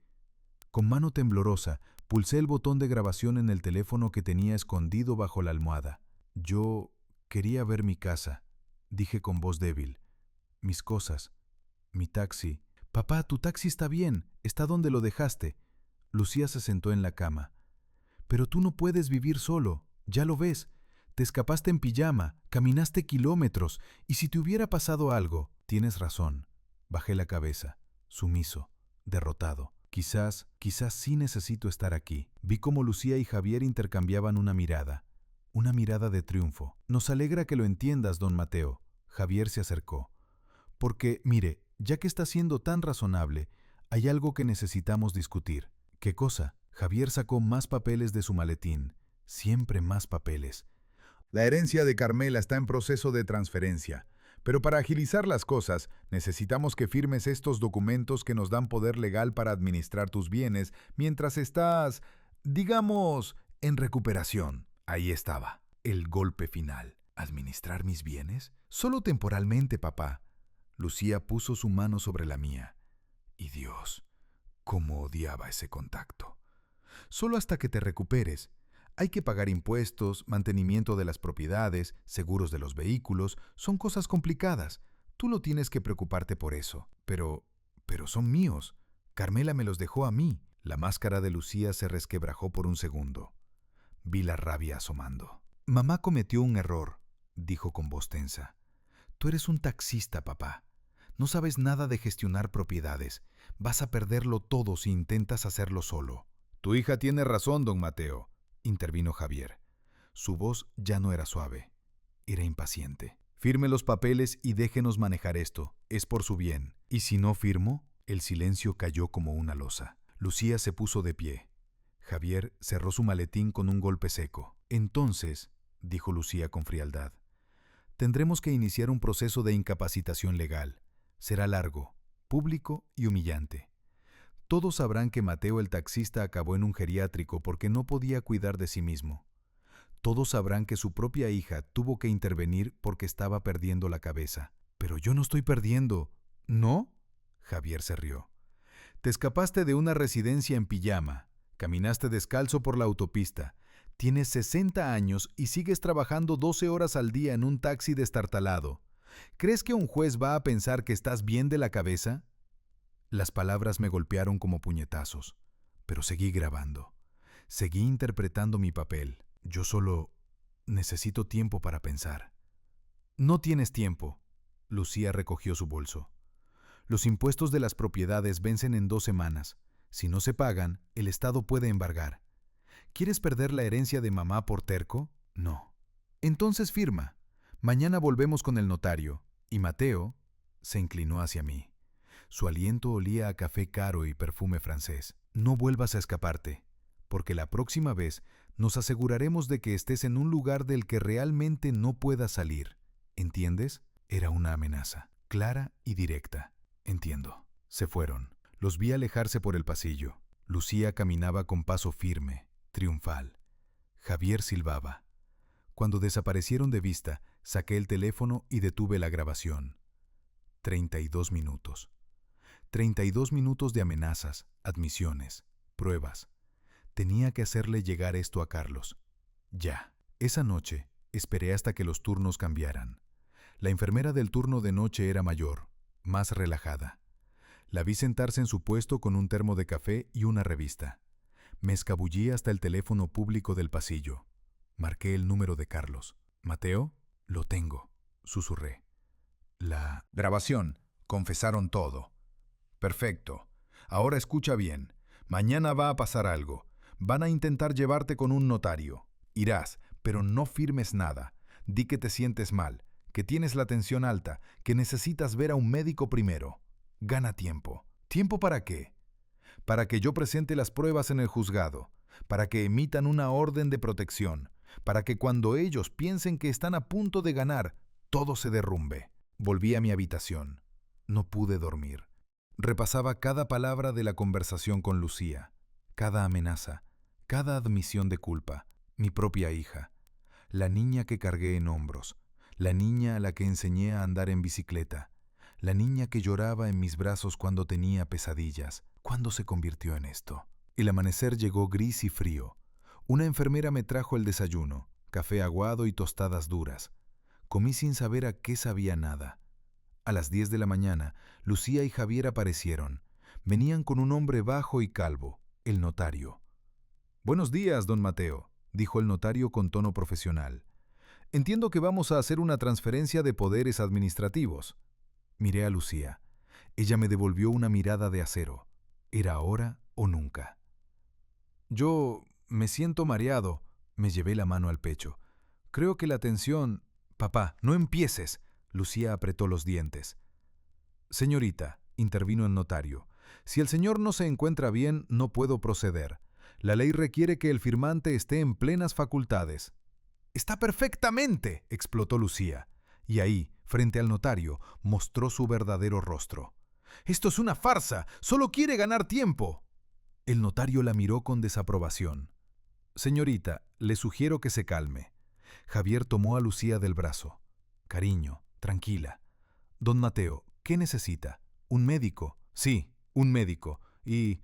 S2: Con mano temblorosa, pulsé el botón de grabación en el teléfono que tenía escondido bajo la almohada. «Yo quería ver mi casa», dije con voz débil. «Mis cosas, mi taxi». «Papá, tu taxi está bien, está donde lo dejaste». Lucía se sentó en la cama. «Pero tú no puedes vivir solo, ya lo ves. Te escapaste en pijama, caminaste kilómetros, y si te hubiera pasado algo». «Tienes razón». Bajé la cabeza, sumiso, derrotado. Quizás sí necesito estar aquí. Vi cómo Lucía y Javier intercambiaban una mirada de triunfo. «Nos alegra que lo entiendas, don Mateo». Javier se acercó. «Porque, mire, ya que está siendo tan razonable, hay algo que necesitamos discutir». «¿Qué cosa?».
S1: Javier sacó más papeles de su maletín, siempre más papeles.
S3: La herencia de Carmela está en proceso de transferencia, pero para agilizar las cosas necesitamos que firmes estos documentos que nos dan poder legal para administrar tus bienes mientras estás, digamos, en recuperación. Ahí estaba, el golpe final. ¿Administrar mis bienes? Solo temporalmente, papá. Lucía puso su mano sobre la mía. Y Dios, cómo odiaba ese contacto. Solo hasta que te recuperes. Hay que pagar impuestos, mantenimiento de las propiedades, seguros de los vehículos. Son cosas complicadas. Tú no tienes que preocuparte por eso. Pero son míos. Carmela me los dejó a mí. La máscara de Lucía se resquebrajó por un segundo. Vi la rabia asomando. Mamá cometió un error, dijo con voz tensa. Tú eres un taxista, papá. No sabes nada de gestionar propiedades. Vas a perderlo todo si intentas hacerlo solo. Tu hija tiene razón, don Mateo, intervino Javier. Su voz ya no era suave, era impaciente. Firme los papeles y déjenos manejar esto. Es por su bien. ¿Y si no firmo? El silencio cayó como una losa. Lucía se puso de pie. Javier cerró su maletín con un golpe seco. Entonces, dijo Lucía con frialdad, tendremos que iniciar un proceso de incapacitación legal. Será largo, público y humillante. Todos sabrán que Mateo el taxista acabó en un geriátrico porque no podía cuidar de sí mismo. Todos sabrán que su propia hija tuvo que intervenir porque estaba perdiendo la cabeza. Pero yo no estoy perdiendo. ¿No? Javier se rió. Te escapaste de una residencia en pijama. Caminaste descalzo por la autopista. Tienes 60 años y sigues trabajando 12 horas al día en un taxi destartalado. ¿Crees que un juez va a pensar que estás bien de la cabeza? Las palabras me golpearon como puñetazos, pero seguí grabando. Seguí interpretando mi papel. Yo solo necesito tiempo para pensar. No tienes tiempo. Lucía recogió su bolso. Los impuestos de las propiedades vencen en 2 semanas. Si no se pagan, el Estado puede embargar. ¿Quieres perder la herencia de mamá por terco? No. Entonces firma. Mañana volvemos con el notario. Y Mateo se inclinó hacia mí. Su aliento olía a café caro y perfume francés. No vuelvas a escaparte, porque la próxima vez nos aseguraremos de que estés en un lugar del que realmente no puedas salir. ¿Entiendes? Era una amenaza, clara y directa. Entiendo. Se fueron. Los vi alejarse por el pasillo. Lucía caminaba con paso firme, triunfal. Javier silbaba. Cuando desaparecieron de vista, saqué el teléfono y detuve la grabación. 32 minutos. 32 minutos de amenazas, admisiones, pruebas. Tenía que hacerle llegar esto a Carlos. Ya. Esa noche, esperé hasta que los turnos cambiaran. La enfermera del turno de noche era mayor, más relajada. La vi sentarse en su puesto con un termo de café y una revista. Me escabullí hasta el teléfono público del pasillo. Marqué el número de Carlos. «¿Mateo?» «Lo tengo», susurré. La grabación. Confesaron todo. Perfecto. Ahora escucha bien. Mañana va a pasar algo. Van a intentar llevarte con un notario. Irás, pero no firmes nada. Di que te sientes mal, que tienes la tensión alta, que necesitas ver a un médico primero. Gana tiempo. ¿Tiempo para qué? Para que yo presente las pruebas en el juzgado, para que emitan una orden de protección, para que cuando ellos piensen que están a punto de ganar, todo se derrumbe. Volví a mi habitación. No pude dormir. Repasaba cada palabra de la conversación con Lucía, cada amenaza, cada admisión de culpa, mi propia hija, la niña que cargué en hombros, la niña a la que enseñé a andar en bicicleta, la niña que lloraba en mis brazos cuando tenía pesadillas. ¿Cuándo se convirtió en esto? El amanecer llegó gris y frío. Una enfermera me trajo el desayuno, café aguado y tostadas duras. Comí sin saber a qué sabía nada. A las 10 de la mañana, Lucía y Javier aparecieron. Venían con un hombre bajo y calvo, el notario. «Buenos días, don Mateo», dijo el notario con tono profesional. «Entiendo que vamos a hacer una transferencia de poderes administrativos». Miré a Lucía. Ella me devolvió una mirada de acero. Era ahora o nunca. «Yo me siento mareado», me llevé la mano al pecho. «Creo que la tensión...» «Papá, no empieces», Lucía apretó los dientes. «Señorita», intervino el notario, «si el señor no se encuentra bien, no puedo proceder.
S1: La ley requiere que el firmante esté en plenas facultades.
S2: «Está perfectamente», explotó Lucía. Y ahí, frente al notario, mostró su verdadero rostro. «Esto es una farsa. Solo quiere ganar tiempo». El notario la miró con desaprobación. «Señorita, le sugiero que se calme». Javier tomó a Lucía del brazo. «Cariño, tranquila. Don Mateo, ¿qué necesita? ¿Un médico?» «Sí, un médico. Y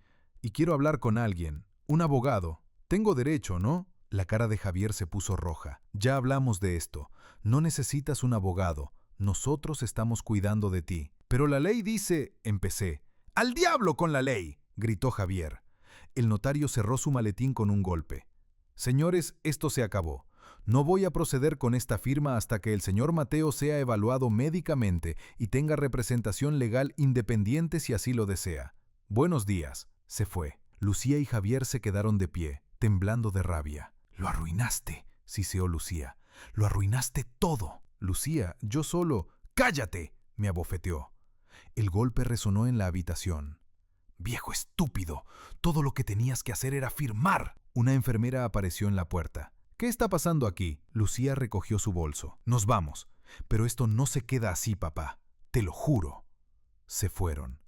S2: quiero hablar con alguien. Un abogado. Tengo derecho, ¿no?» La cara de Javier se puso roja. «Ya hablamos de esto. No necesitas un abogado. Nosotros estamos cuidando de ti». «Pero la ley dice...» empecé. «¡Al diablo con la ley!», gritó Javier. El notario cerró su maletín con un golpe. «Señores, esto se acabó. No voy a proceder con esta firma hasta que el señor Mateo sea evaluado médicamente y tenga representación legal independiente si así lo desea. Buenos días». Se fue. Lucía y Javier se quedaron de pie, temblando de rabia. «Lo arruinaste», siseó Lucía. «Lo arruinaste todo». «Lucía, yo solo...» «¡Cállate!», me abofeteó. El golpe resonó en la habitación. «Viejo estúpido, todo lo que tenías que hacer era firmar». Una enfermera apareció en la puerta. «¿Qué está pasando aquí?». Lucía recogió su bolso. «Nos vamos. Pero esto no se queda así, papá. Te lo juro». Se fueron.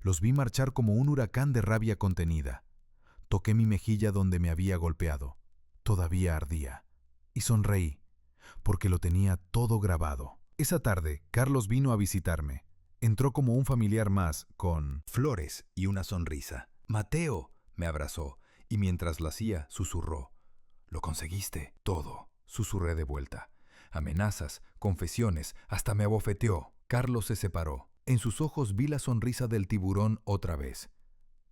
S2: Los vi marchar como un huracán de rabia contenida. Toqué mi mejilla donde me había golpeado. Todavía ardía. Y sonreí, porque lo tenía todo grabado. Esa tarde, Carlos vino a visitarme. Entró como un familiar más, con flores y una sonrisa. «Mateo», me abrazó, y mientras lo hacía, susurró. «Lo conseguiste, todo», susurré de vuelta. Amenazas, confesiones, hasta me abofeteó. Carlos se separó. En sus ojos vi la sonrisa del tiburón otra vez.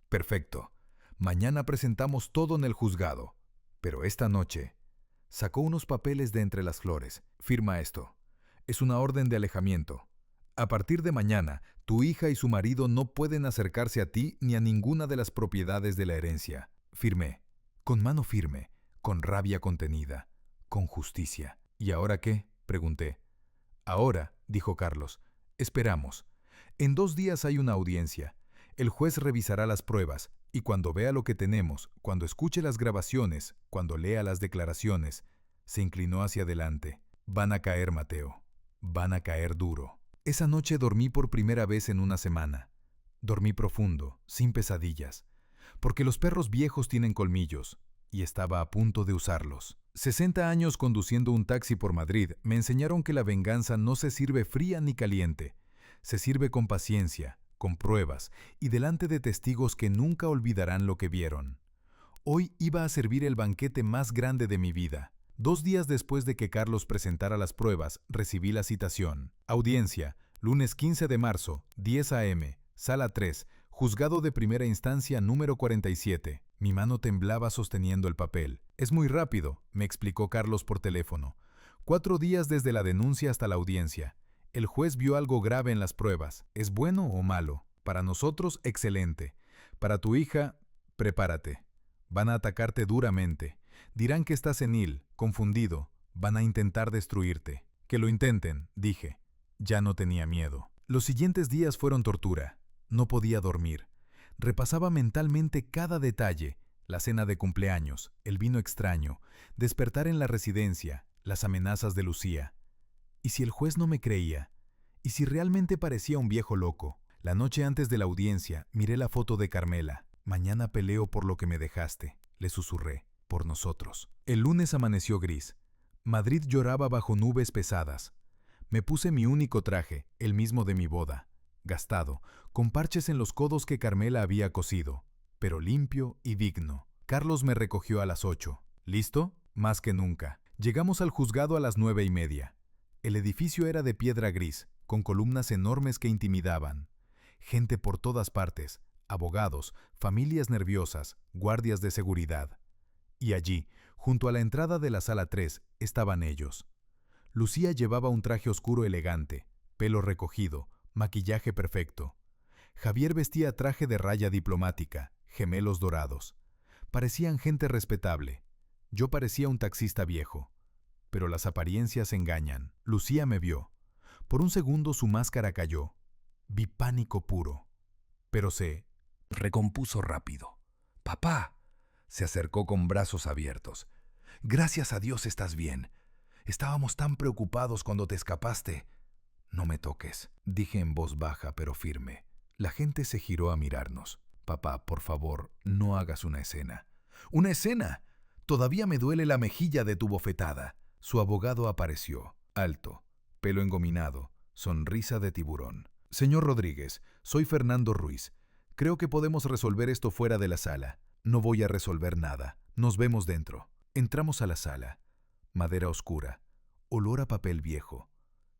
S2: «Perfecto. Mañana presentamos todo en el juzgado. Pero esta noche...». Sacó unos papeles de entre las flores. «Firma esto. Es una orden de alejamiento. A partir de mañana, tu hija y su marido no pueden acercarse a ti ni a ninguna de las propiedades de la herencia». Firmé. Con mano firme, con rabia contenida, con justicia. «¿Y ahora qué?», pregunté. «Ahora», dijo Carlos, «esperamos. En 2 días hay una audiencia. El juez revisará las pruebas, y cuando vea lo que tenemos, cuando escuche las grabaciones, cuando lea las declaraciones...». Se inclinó hacia adelante. «Van a caer, Mateo. Van a caer duro». Esa noche dormí por primera vez en una semana. Dormí profundo, sin pesadillas. Porque los perros viejos tienen colmillos, y estaba a punto de usarlos. 60 años conduciendo un taxi por Madrid me enseñaron que la venganza no se sirve fría ni caliente. Se sirve con paciencia, con pruebas, y delante de testigos que nunca olvidarán lo que vieron. Hoy iba a servir el banquete más grande de mi vida. 2 días después de que Carlos presentara las pruebas, recibí la citación. Audiencia, lunes 15 de marzo, 10 a.m., sala 3, juzgado de primera instancia número 47. Mi mano temblaba sosteniendo el papel. «Es muy rápido», me explicó Carlos por teléfono. 4 días desde la denuncia hasta la audiencia. El juez vio algo grave en las pruebas. ¿Es bueno o malo? Para nosotros, excelente. Para tu hija, prepárate. Van a atacarte duramente. Dirán que estás senil, confundido. Van a intentar destruirte. Que lo intenten, dije. Ya no tenía miedo. Los siguientes días fueron tortura. No podía dormir. Repasaba mentalmente cada detalle. La cena de cumpleaños, el vino extraño, despertar en la residencia, las amenazas de Lucía. ¿Y si el juez no me creía? ¿Y si realmente parecía un viejo loco? La noche antes de la audiencia, miré la foto de Carmela. «Mañana peleo por lo que me dejaste», le susurré, «por nosotros». El lunes amaneció gris. Madrid lloraba bajo nubes pesadas. Me puse mi único traje, el mismo de mi boda, gastado, con parches en los codos que Carmela había cosido, pero limpio y digno. Carlos me recogió a las 8. ¿Listo? Más que nunca. Llegamos al juzgado a las 9:30. El edificio era de piedra gris, con columnas enormes que intimidaban. Gente por todas partes, abogados, familias nerviosas, guardias de seguridad. Y allí, junto a la entrada de la sala 3, estaban ellos. Lucía llevaba un traje oscuro elegante, pelo recogido, maquillaje perfecto. Javier vestía traje de raya diplomática, gemelos dorados. Parecían gente respetable. Yo parecía un taxista viejo. Pero las apariencias engañan. Lucía me vio. Por un segundo su máscara cayó. Vi pánico puro. Pero se recompuso rápido. «Papá, Se acercó con brazos abiertos. «Gracias a Dios estás bien. Estábamos tan preocupados cuando te escapaste». «No me toques», dije en voz baja pero firme. La gente se giró a mirarnos. «Papá, por favor, no hagas una escena». «¿Una escena? Todavía me duele la mejilla de tu bofetada». Su abogado apareció, alto, pelo engominado, sonrisa de tiburón. «Señor Rodríguez, soy Fernando Ruiz. Creo que podemos resolver esto fuera de la sala». «No voy a resolver nada. Nos vemos dentro». Entramos a la sala. Madera oscura, olor a papel viejo,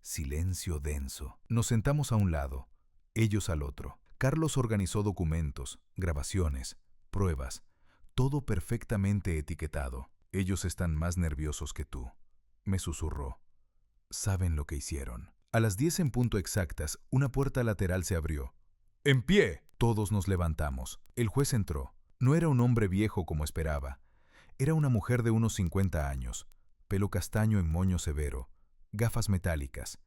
S2: silencio denso. Nos sentamos a un lado, ellos al otro. Carlos organizó documentos, grabaciones, pruebas, todo perfectamente etiquetado. «Ellos están más nerviosos que tú», me susurró. «Saben lo que hicieron». A las 10 en punto exactas, una puerta lateral se abrió. «¡En pie!». Todos nos levantamos. El juez entró. No era un hombre viejo como esperaba. Era una mujer de unos 50 años, pelo castaño en moño severo, gafas metálicas,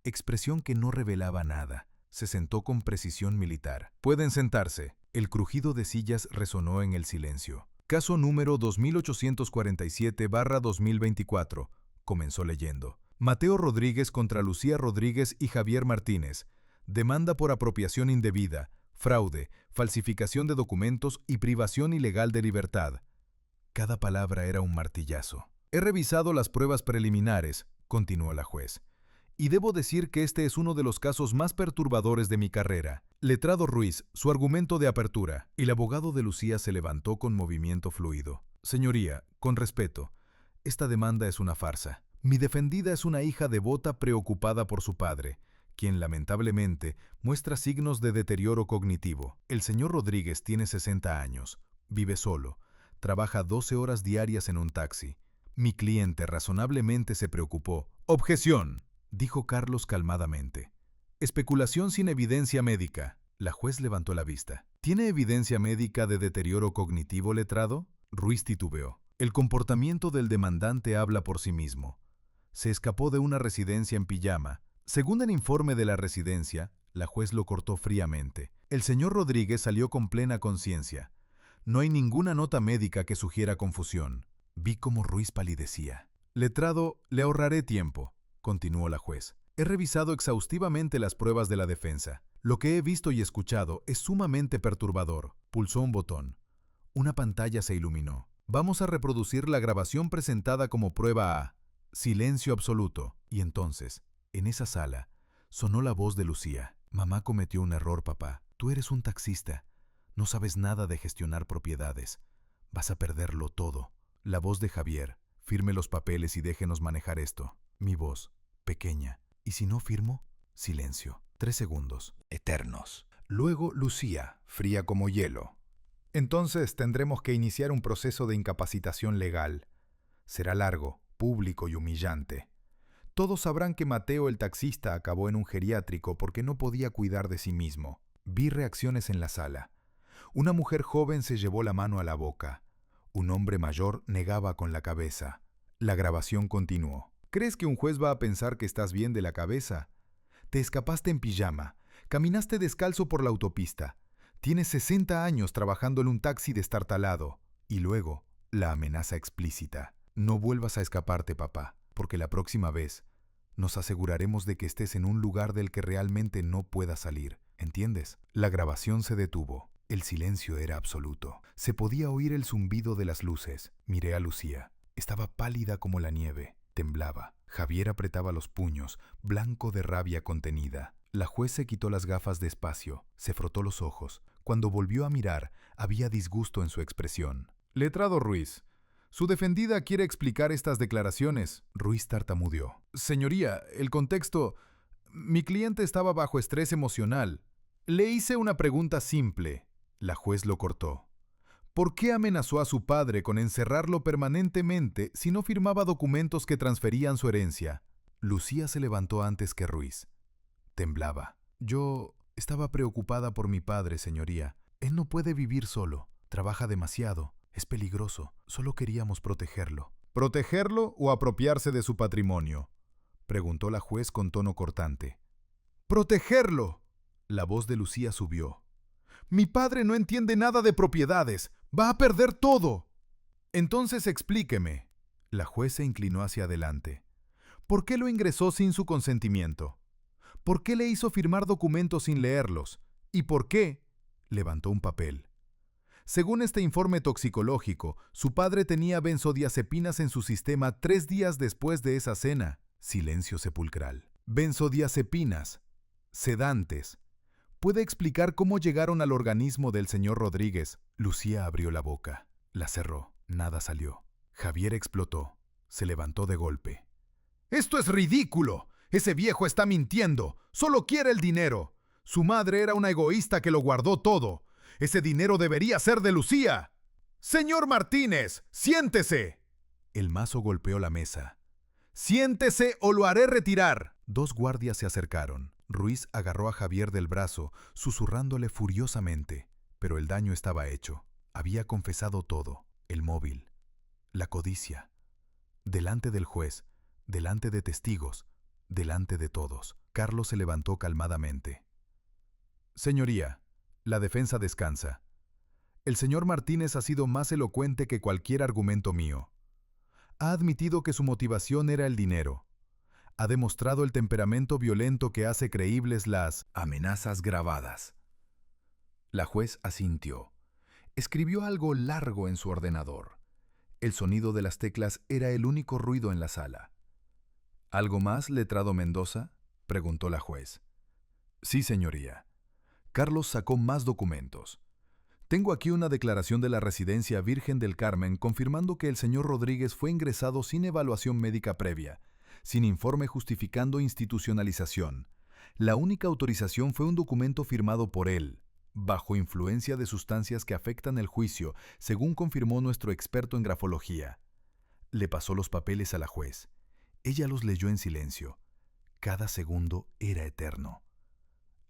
S2: expresión que no revelaba nada. Se sentó con precisión militar. «Pueden sentarse». El crujido de sillas resonó en el silencio. «Caso número 2847/2024», comenzó leyendo. «Mateo Rodríguez contra Lucía Rodríguez y Javier Martínez. Demanda por apropiación indebida, fraude, falsificación de documentos y privación ilegal de libertad». Cada palabra era un martillazo. «He revisado las pruebas preliminares», continuó la juez, «y debo decir que este es uno de los casos más perturbadores de mi carrera. Letrado Ruiz, su argumento de apertura». El abogado de Lucía se levantó con movimiento fluido. «Señoría, con respeto, esta demanda es una farsa. Mi defendida es una hija devota preocupada por su padre, quien lamentablemente muestra signos de deterioro cognitivo. El señor Rodríguez tiene 60 años, vive solo, trabaja 12 horas diarias en un taxi. Mi cliente razonablemente se preocupó». «Objeción», dijo Carlos calmadamente. «Especulación sin evidencia médica». La juez levantó la vista. «¿Tiene evidencia médica de deterioro cognitivo, letrado?». Ruiz titubeó. «El comportamiento del demandante habla por sí mismo. Se escapó de una residencia en pijama. Según el informe de la residencia», la juez lo cortó fríamente, «el señor Rodríguez salió con plena conciencia. No hay ninguna nota médica que sugiera confusión». Vi cómo Ruiz palidecía. «Letrado, le ahorraré tiempo», continuó la juez. «He revisado exhaustivamente las pruebas de la defensa. Lo que he visto y escuchado es sumamente perturbador». Pulsó un botón. Una pantalla se iluminó. «Vamos a reproducir la grabación presentada como prueba A». Silencio absoluto. Y entonces, en esa sala, sonó la voz de Lucía. «Mamá cometió un error, papá. Tú eres un taxista. No sabes nada de gestionar propiedades. Vas a perderlo todo». La voz de Javier. «Firme los papeles y déjenos manejar esto». Mi voz, pequeña. «¿Y si no firmo?». Silencio. 3 segundos. Eternos. Luego Lucía, fría como hielo.
S3: Entonces tendremos que iniciar un proceso de incapacitación legal. Será largo, público y humillante. Todos sabrán que Mateo el taxista acabó en un geriátrico porque no podía cuidar de sí mismo. Vi reacciones en la sala. Una mujer joven se llevó la mano a la boca. Un hombre mayor negaba con la cabeza. La grabación continuó. «¿Crees que un juez va a pensar que estás bien de la cabeza? Te escapaste en pijama. Caminaste descalzo por la autopista. Tienes 60 años trabajando en un taxi destartalado». Y luego, la amenaza explícita. «No vuelvas a escaparte, papá, porque la próxima vez nos aseguraremos de que estés en un lugar del que realmente no puedas salir. ¿Entiendes?». La grabación se detuvo. El silencio era absoluto. Se podía oír el zumbido de las luces. Miré a Lucía. Estaba pálida como la nieve. Temblaba. Javier apretaba los puños, blanco de rabia contenida. La juez se quitó las gafas despacio, se frotó los ojos. Cuando volvió a mirar, había disgusto en su expresión. «Letrado Ruiz, su defendida quiere explicar estas declaraciones». Ruiz tartamudeó. «Señoría, el contexto... Mi cliente estaba bajo estrés emocional. Le hice una pregunta simple». La juez lo cortó. «¿Por qué amenazó a su padre con encerrarlo permanentemente si no firmaba documentos que transferían su herencia?» Lucía se levantó antes que Ruiz. Temblaba. «Yo estaba preocupada por mi padre, señoría. Él no puede vivir solo. Trabaja demasiado. Es peligroso. Solo queríamos protegerlo». «¿Protegerlo o apropiarse de su patrimonio?», preguntó la juez con tono cortante. «¡Protegerlo!». La voz de Lucía subió. Mi padre no entiende nada de propiedades. Va a perder todo. Entonces explíqueme. La juez se inclinó hacia adelante. ¿Por qué lo ingresó sin su consentimiento? ¿Por qué le hizo firmar documentos sin leerlos? ¿Y por qué? Levantó un papel. Según este informe toxicológico, su padre tenía benzodiazepinas en su sistema 3 días después de esa cena. Silencio sepulcral. Benzodiazepinas. Sedantes. ¿Puede explicar cómo llegaron al organismo del señor Rodríguez? Lucía abrió la boca. La cerró. Nada salió. Javier explotó. Se levantó de golpe. ¡Esto es ridículo! Ese viejo está mintiendo. Solo quiere el dinero. Su madre era una egoísta que lo guardó todo. Ese dinero debería ser de Lucía. ¡Señor Martínez, siéntese! El mazo golpeó la mesa. ¡Siéntese o lo haré retirar! 2 guardias se acercaron. Ruiz agarró a Javier del brazo, susurrándole furiosamente. Pero el daño estaba hecho. Había confesado todo. El móvil. La codicia. Delante del juez. Delante de testigos. Delante de todos. Carlos se levantó calmadamente. Señoría, la defensa descansa. El señor Martínez ha sido más elocuente que cualquier argumento mío. Ha admitido que su motivación era el dinero. Ha demostrado el temperamento violento que hace creíbles las amenazas grabadas. La juez asintió. Escribió algo largo en su ordenador. El sonido de las teclas era el único ruido en la sala. ¿Algo más, letrado Mendoza?, preguntó la juez. Sí, señoría. Carlos sacó más documentos. Tengo aquí una declaración de la Residencia Virgen del Carmen confirmando que el señor Rodríguez fue ingresado sin evaluación médica previa, sin informe justificando institucionalización. La única autorización fue un documento firmado por él, bajo influencia de sustancias que afectan el juicio, según confirmó nuestro experto en grafología. Le pasó los papeles a la juez. Ella los leyó en silencio. Cada segundo era eterno.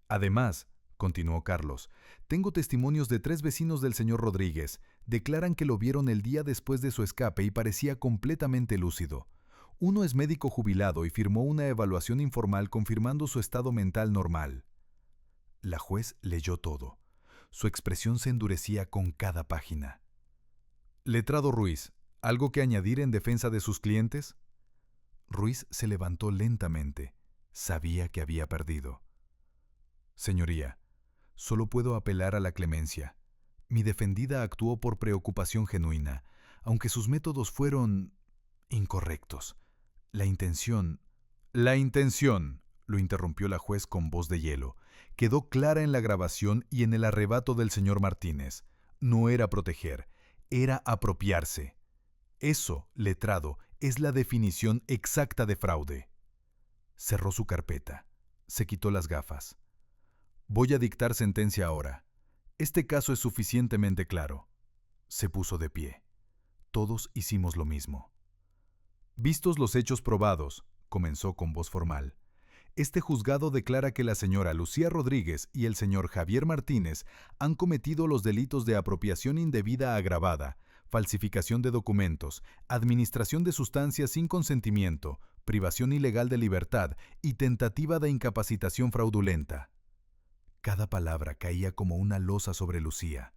S3: Además, continuó Carlos, tengo testimonios de 3 vecinos del señor Rodríguez. Declaran que lo vieron el día después de su escape y parecía completamente lúcido. Uno es médico jubilado y firmó una evaluación informal confirmando su estado mental normal. La juez leyó todo. Su expresión se endurecía con cada página. Letrado Ruiz, ¿algo que añadir en defensa de sus clientes? Ruiz se levantó lentamente. Sabía que había perdido. Señoría, solo puedo apelar a la clemencia. Mi defendida actuó por preocupación genuina, aunque sus métodos fueron incorrectos. La intención, lo interrumpió la juez con voz de hielo, quedó clara en la grabación y en el arrebato del señor Martínez. No era proteger, era apropiarse. Eso, letrado, es la definición exacta de fraude. Cerró su carpeta. Se quitó las gafas. Voy a dictar sentencia ahora. Este caso es suficientemente claro. Se puso de pie. Todos hicimos lo mismo. Vistos los hechos probados, comenzó con voz formal, este juzgado declara que la señora Lucía Rodríguez y el señor Javier Martínez han cometido los delitos de apropiación indebida agravada, falsificación de documentos, administración de sustancias sin consentimiento, privación ilegal de libertad y tentativa de incapacitación fraudulenta. Cada palabra caía como una losa sobre Lucía.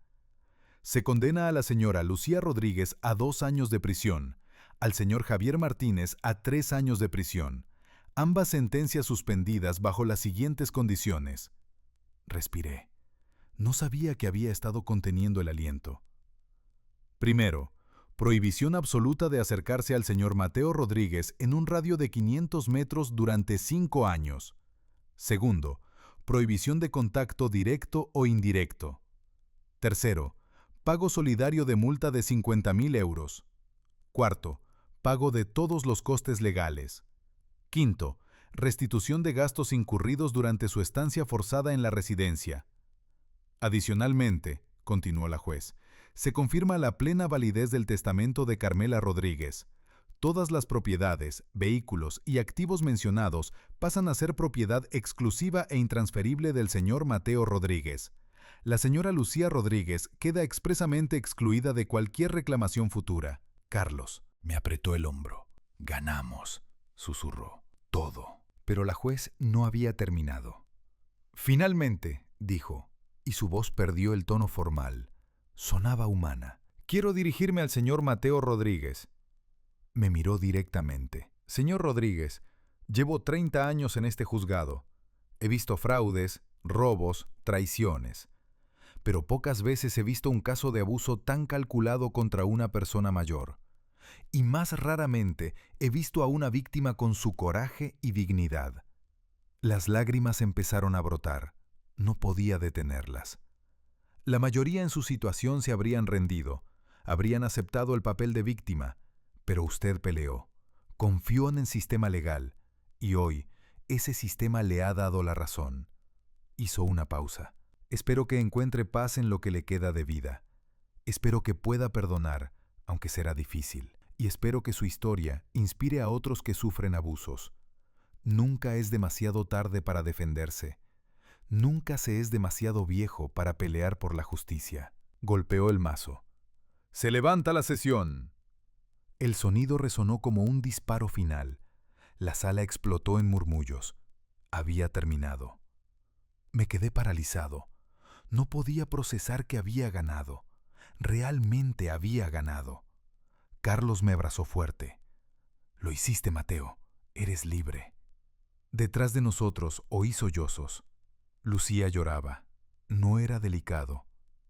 S3: Se condena a la señora Lucía Rodríguez a 2 años de prisión, al señor Javier Martínez a 3 años de prisión, ambas sentencias suspendidas bajo las siguientes condiciones. Respiré. No sabía que había estado conteniendo el aliento. Primero, prohibición absoluta de acercarse al señor Mateo Rodríguez en un radio de 500 metros durante 5 años. Segundo, prohibición de contacto directo o indirecto. Tercero, pago solidario de multa de 50.000 euros. Cuarto, pago de todos los costes legales. Quinto, restitución de gastos incurridos durante su estancia forzada en la residencia. Adicionalmente, continuó la juez, se confirma la plena validez del testamento de Carmela Rodríguez. Todas las propiedades, vehículos y activos mencionados pasan a ser propiedad exclusiva e intransferible del señor Mateo Rodríguez. La señora Lucía Rodríguez queda expresamente excluida de cualquier reclamación futura. Carlos me apretó el hombro. Ganamos, susurró. Todo. Pero la juez no había terminado. Finalmente, dijo,
S2: y su voz perdió el tono formal. Sonaba humana.
S3: Quiero dirigirme al señor Mateo Rodríguez.
S2: Me miró directamente.
S3: Señor Rodríguez, llevo 30 años en este juzgado. He visto fraudes, robos, traiciones. Pero pocas veces he visto un caso de abuso tan calculado contra una persona mayor. Y más raramente he visto a una víctima con su coraje y dignidad. Las lágrimas empezaron a brotar. No podía detenerlas. La mayoría en su situación se habrían rendido, habrían aceptado el papel de víctima, pero usted peleó, confió en el sistema legal, y hoy ese sistema le ha dado la razón. Hizo una pausa. Espero que encuentre paz en lo que le queda de vida. Espero que pueda perdonar, aunque será difícil. Y espero que su historia inspire a otros que sufren abusos. Nunca es demasiado tarde para defenderse. Nunca se es demasiado viejo para pelear por la justicia. Golpeó el mazo. ¡Se levanta la sesión! El sonido resonó como un disparo final. La sala explotó en murmullos. Había terminado. Me quedé paralizado. No podía procesar que había ganado. Realmente había ganado. Carlos me abrazó fuerte. Lo hiciste, Mateo. Eres libre. Detrás de nosotros oí sollozos. Lucía lloraba. No era delicado.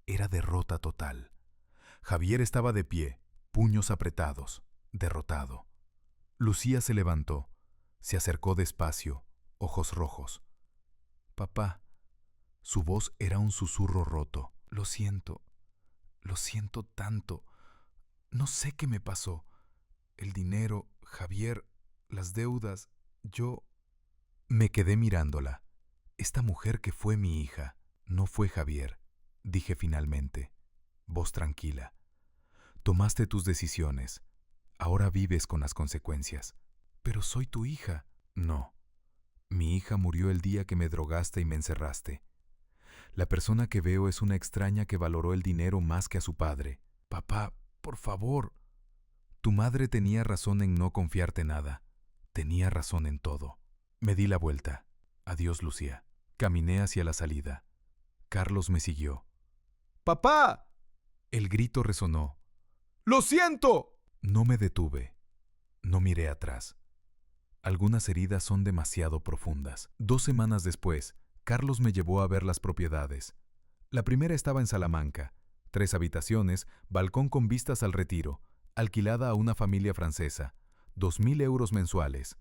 S3: Era derrota total. Javier estaba de pie, puños apretados, derrotado. Lucía se levantó. Se acercó despacio, ojos rojos. Papá. Su voz era un susurro roto. Lo siento tanto. No sé qué me pasó. El dinero, Javier, las deudas, yo... Me quedé mirándola. Esta mujer que fue mi hija, no fue Javier, dije finalmente, voz tranquila. Tomaste tus decisiones. Ahora vives con las consecuencias. Pero soy tu hija. No. Mi hija murió el día que me drogaste y me encerraste. La persona que veo es una extraña que valoró el dinero más que a su padre. Papá, por favor. Tu madre tenía razón en no confiarte nada. Tenía razón en todo. Me di la vuelta. Adiós, Lucía. Caminé hacia la salida. Carlos me siguió. ¡Papá! El grito resonó. ¡Lo siento! No me detuve. No miré atrás. Algunas heridas son demasiado profundas. 2 semanas después, Carlos me llevó a ver las propiedades. La primera estaba en Salamanca. 3 habitaciones, balcón con vistas al Retiro, alquilada a una familia francesa. 2.000 euros mensuales.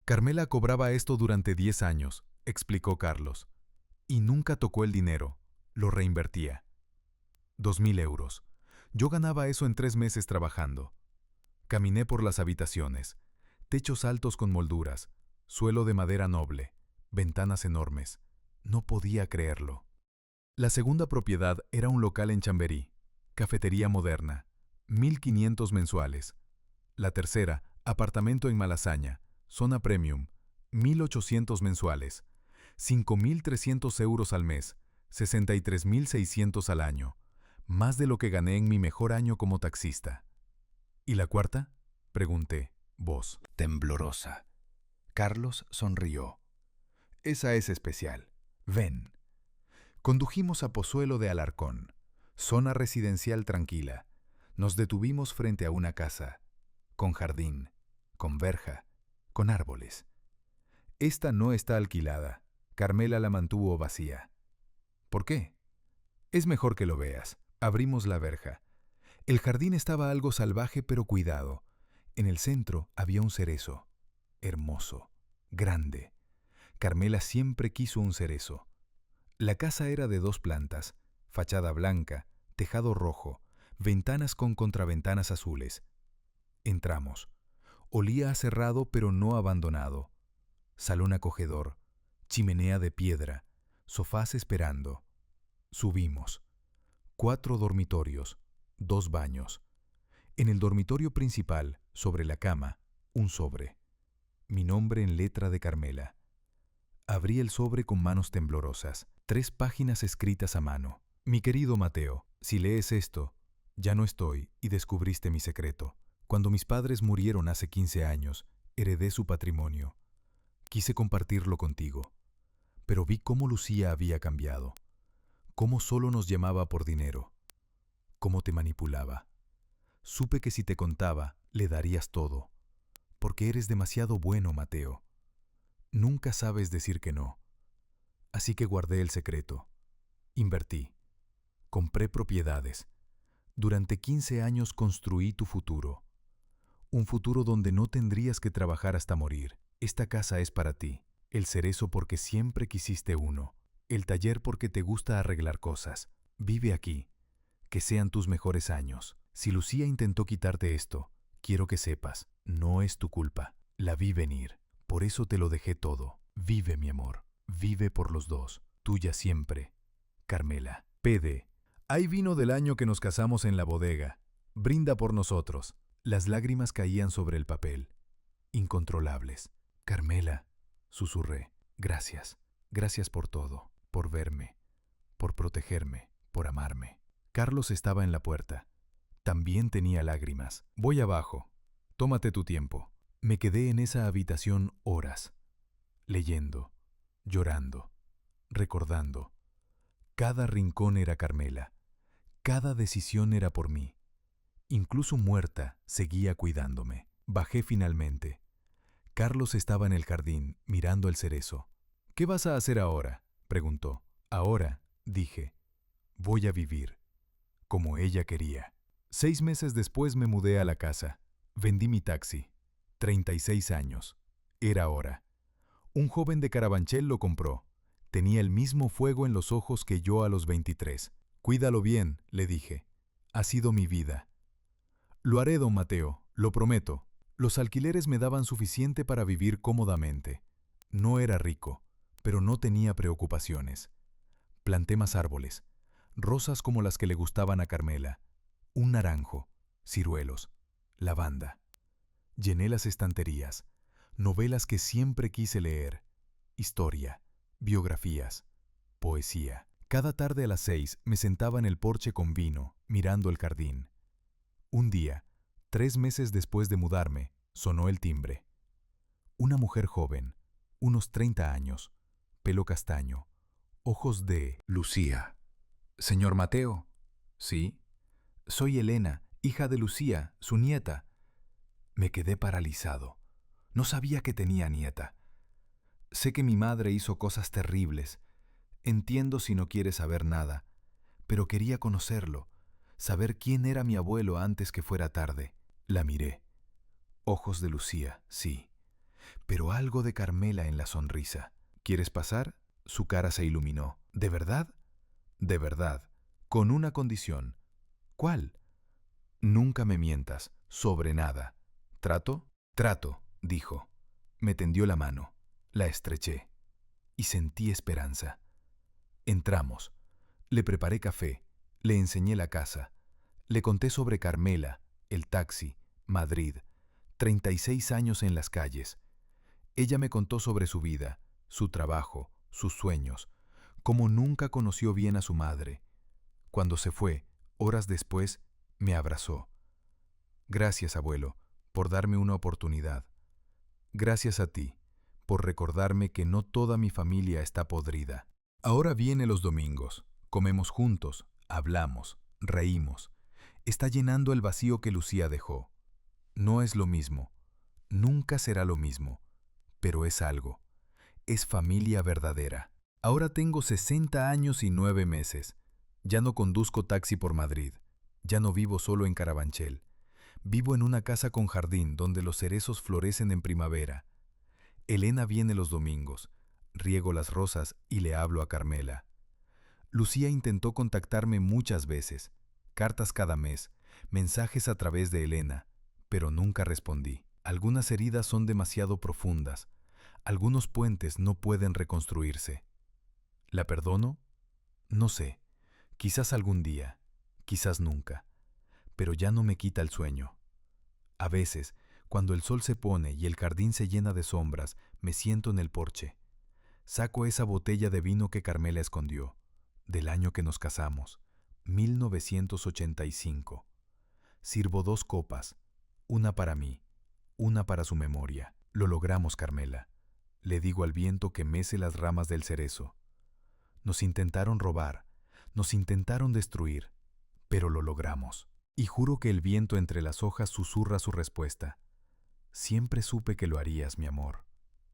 S3: Carmela cobraba esto durante 10 años, explicó Carlos. Y nunca tocó el dinero. Lo reinvertía. 2.000 euros. Yo ganaba eso en 3 meses trabajando. Caminé por las habitaciones. Techos altos con molduras, suelo de madera noble, ventanas enormes. No podía creerlo. La segunda propiedad era un local en Chamberí, cafetería moderna, 1.500 mensuales. La tercera, apartamento en Malasaña, zona premium, 1.800 mensuales, 5.300 euros al mes, 63.600 al año, más de lo que gané en mi mejor año como taxista. ¿Y la cuarta?, pregunté, voz temblorosa. Carlos sonrió. Esa es especial. Ven. Condujimos a Pozuelo de Alarcón, zona residencial tranquila. Nos detuvimos frente a una casa, con jardín, con verja, con árboles. Esta no está alquilada. Carmela la mantuvo vacía. ¿Por qué? Es mejor que lo veas. Abrimos la verja. El jardín estaba algo salvaje pero cuidado. En el centro había un cerezo. Hermoso, grande. Carmela siempre quiso un cerezo. La casa era de 2 plantas, fachada blanca, tejado rojo, ventanas con contraventanas azules. Entramos. Olía a cerrado pero no abandonado. Salón acogedor, chimenea de piedra, sofás esperando. Subimos. 4 dormitorios, 2 baños. En el dormitorio principal, sobre la cama, un sobre. Mi nombre en letra de Carmela. Abrí el sobre con manos temblorosas. 3 páginas escritas a mano. Mi querido Mateo, si lees esto, ya no estoy y descubriste mi secreto. Cuando mis padres murieron hace 15 años, heredé su patrimonio. Quise compartirlo contigo, pero vi cómo Lucía había cambiado.
S1: Cómo solo nos llamaba por dinero. Cómo te manipulaba. Supe que si te contaba, le darías todo. Porque eres demasiado bueno, Mateo. Nunca sabes decir que no. Así que guardé el secreto. Invertí. Compré propiedades. Durante 15 años construí tu futuro. Un futuro donde no tendrías que trabajar hasta morir. Esta casa es para ti. El cerezo porque siempre quisiste uno. El taller porque te gusta arreglar cosas. Vive aquí. Que sean tus mejores años. Si Lucía intentó quitarte esto, quiero que sepas, no es tu culpa. La vi venir. Por eso te lo dejé todo. Vive, mi amor. Vive por los dos. Tuya siempre. Carmela. Pede. Hay vino del año que nos casamos en la bodega. Brinda por nosotros. Las lágrimas caían sobre el papel. Incontrolables. Carmela, susurré. Gracias. Gracias por todo. Por verme. Por protegerme. Por amarme. Carlos estaba en la puerta. También tenía lágrimas. Voy abajo. Tómate tu tiempo. Me quedé en esa habitación horas. Leyendo. Llorando. Recordando. Cada rincón era Carmela. Cada decisión era por mí. Incluso muerta, seguía cuidándome. Bajé finalmente. Carlos estaba en el jardín, mirando el cerezo. ¿Qué vas a hacer ahora?, preguntó. Ahora, dije, voy a vivir, como ella quería. 6 meses después me mudé a la casa. Vendí mi taxi. 36 años. Era hora. Un joven de Carabanchel lo compró. Tenía el mismo fuego en los ojos que yo a los 23. Cuídalo bien, le dije. Ha sido mi vida. Lo haré, don Mateo, lo prometo. Los alquileres me daban suficiente para vivir cómodamente. No era rico, pero no tenía preocupaciones. Planté más árboles, rosas como las que le gustaban a Carmela, un naranjo, ciruelos, lavanda. Llené las estanterías, novelas que siempre quise leer, historia, biografías, poesía. Cada tarde a las 6 me sentaba en el porche con vino, mirando el jardín. Un día, 3 meses después de mudarme, sonó el timbre. Una mujer joven, unos 30 años, pelo castaño, ojos de...
S2: Lucía.
S1: Señor Mateo. Sí. Soy Elena, hija de Lucía, su nieta. Me quedé paralizado. No sabía que tenía nieta. Sé que mi madre hizo cosas terribles. Entiendo si no quiere saber nada, pero quería conocerlo, saber quién era mi abuelo antes que fuera tarde. La miré. Ojos de Lucía, sí, pero algo de Carmela en la sonrisa. ¿Quieres pasar? Su cara se iluminó. ¿De verdad? De verdad, con una condición. ¿Cuál? Nunca me mientas, sobre nada. ¿Trato? Trato, dijo. Me tendió la mano, la estreché, y sentí esperanza. Entramos. Le preparé café, le enseñé la casa, le conté sobre Carmela, el taxi, Madrid, 36 años en las calles. Ella me contó sobre su vida, su trabajo, sus sueños, cómo nunca conoció bien a su madre. Cuando se fue, horas después, me abrazó. Gracias, abuelo, por darme una oportunidad. Gracias a ti, por recordarme que no toda mi familia está podrida. Ahora viene los domingos, comemos juntos, hablamos, reímos. Está llenando el vacío que Lucía dejó. No es lo mismo, nunca será lo mismo, pero es algo. Es familia verdadera. Ahora tengo 60 años y 9 meses. Ya no conduzco taxi por Madrid. Ya no vivo solo en Carabanchel. Vivo en una casa con jardín donde los cerezos florecen en primavera. Elena viene los domingos. Riego las rosas y le hablo a Carmela. Lucía intentó contactarme muchas veces, cartas cada mes, mensajes a través de Elena, pero nunca respondí. Algunas heridas son demasiado profundas. Algunos puentes no pueden reconstruirse. ¿La perdono? No sé. Quizás algún día, quizás nunca. Pero ya no me quita el sueño. A veces, cuando el sol se pone y el jardín se llena de sombras, me siento en el porche. Saco esa botella de vino que Carmela escondió, del año que nos casamos, 1985. Sirvo 2 copas, una para mí, una para su memoria. Lo logramos, Carmela. Le digo al viento que mece las ramas del cerezo. Nos intentaron robar, Nos intentaron destruir, pero lo logramos. Y juro que el viento entre las hojas susurra su respuesta. Siempre supe que lo harías, mi amor.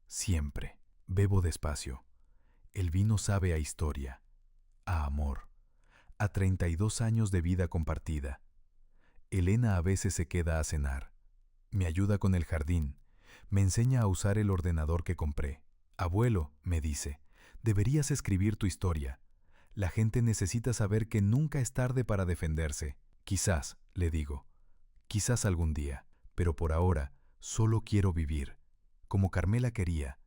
S1: Siempre. Bebo despacio. El vino sabe a historia, a amor, a 32 años de vida compartida. Elena a veces se queda a cenar. Me ayuda con el jardín. Me enseña a usar el ordenador que compré. Abuelo, me dice, deberías escribir tu historia. La gente necesita saber que nunca es tarde para defenderse. Quizás, le digo, quizás algún día, pero por ahora solo quiero vivir, como Carmela quería,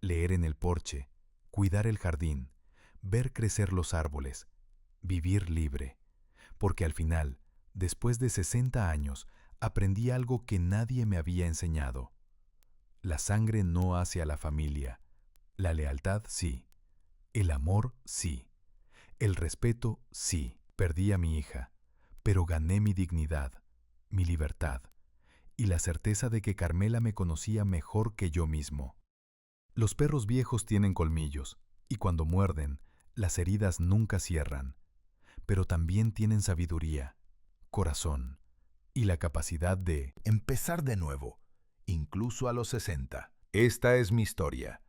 S1: leer en el porche, cuidar el jardín, ver crecer los árboles, vivir libre, porque al final, después de 60 años, aprendí algo que nadie me había enseñado. La sangre no hace a la familia, la lealtad sí, el amor sí, el respeto sí. Perdí a mi hija, pero gané mi dignidad, mi libertad, y la certeza de que Carmela me conocía mejor que yo mismo. Los perros viejos tienen colmillos, y cuando muerden, las heridas nunca cierran, pero también tienen sabiduría, corazón, y la capacidad de
S2: empezar de nuevo, incluso a los 60. Esta es mi historia.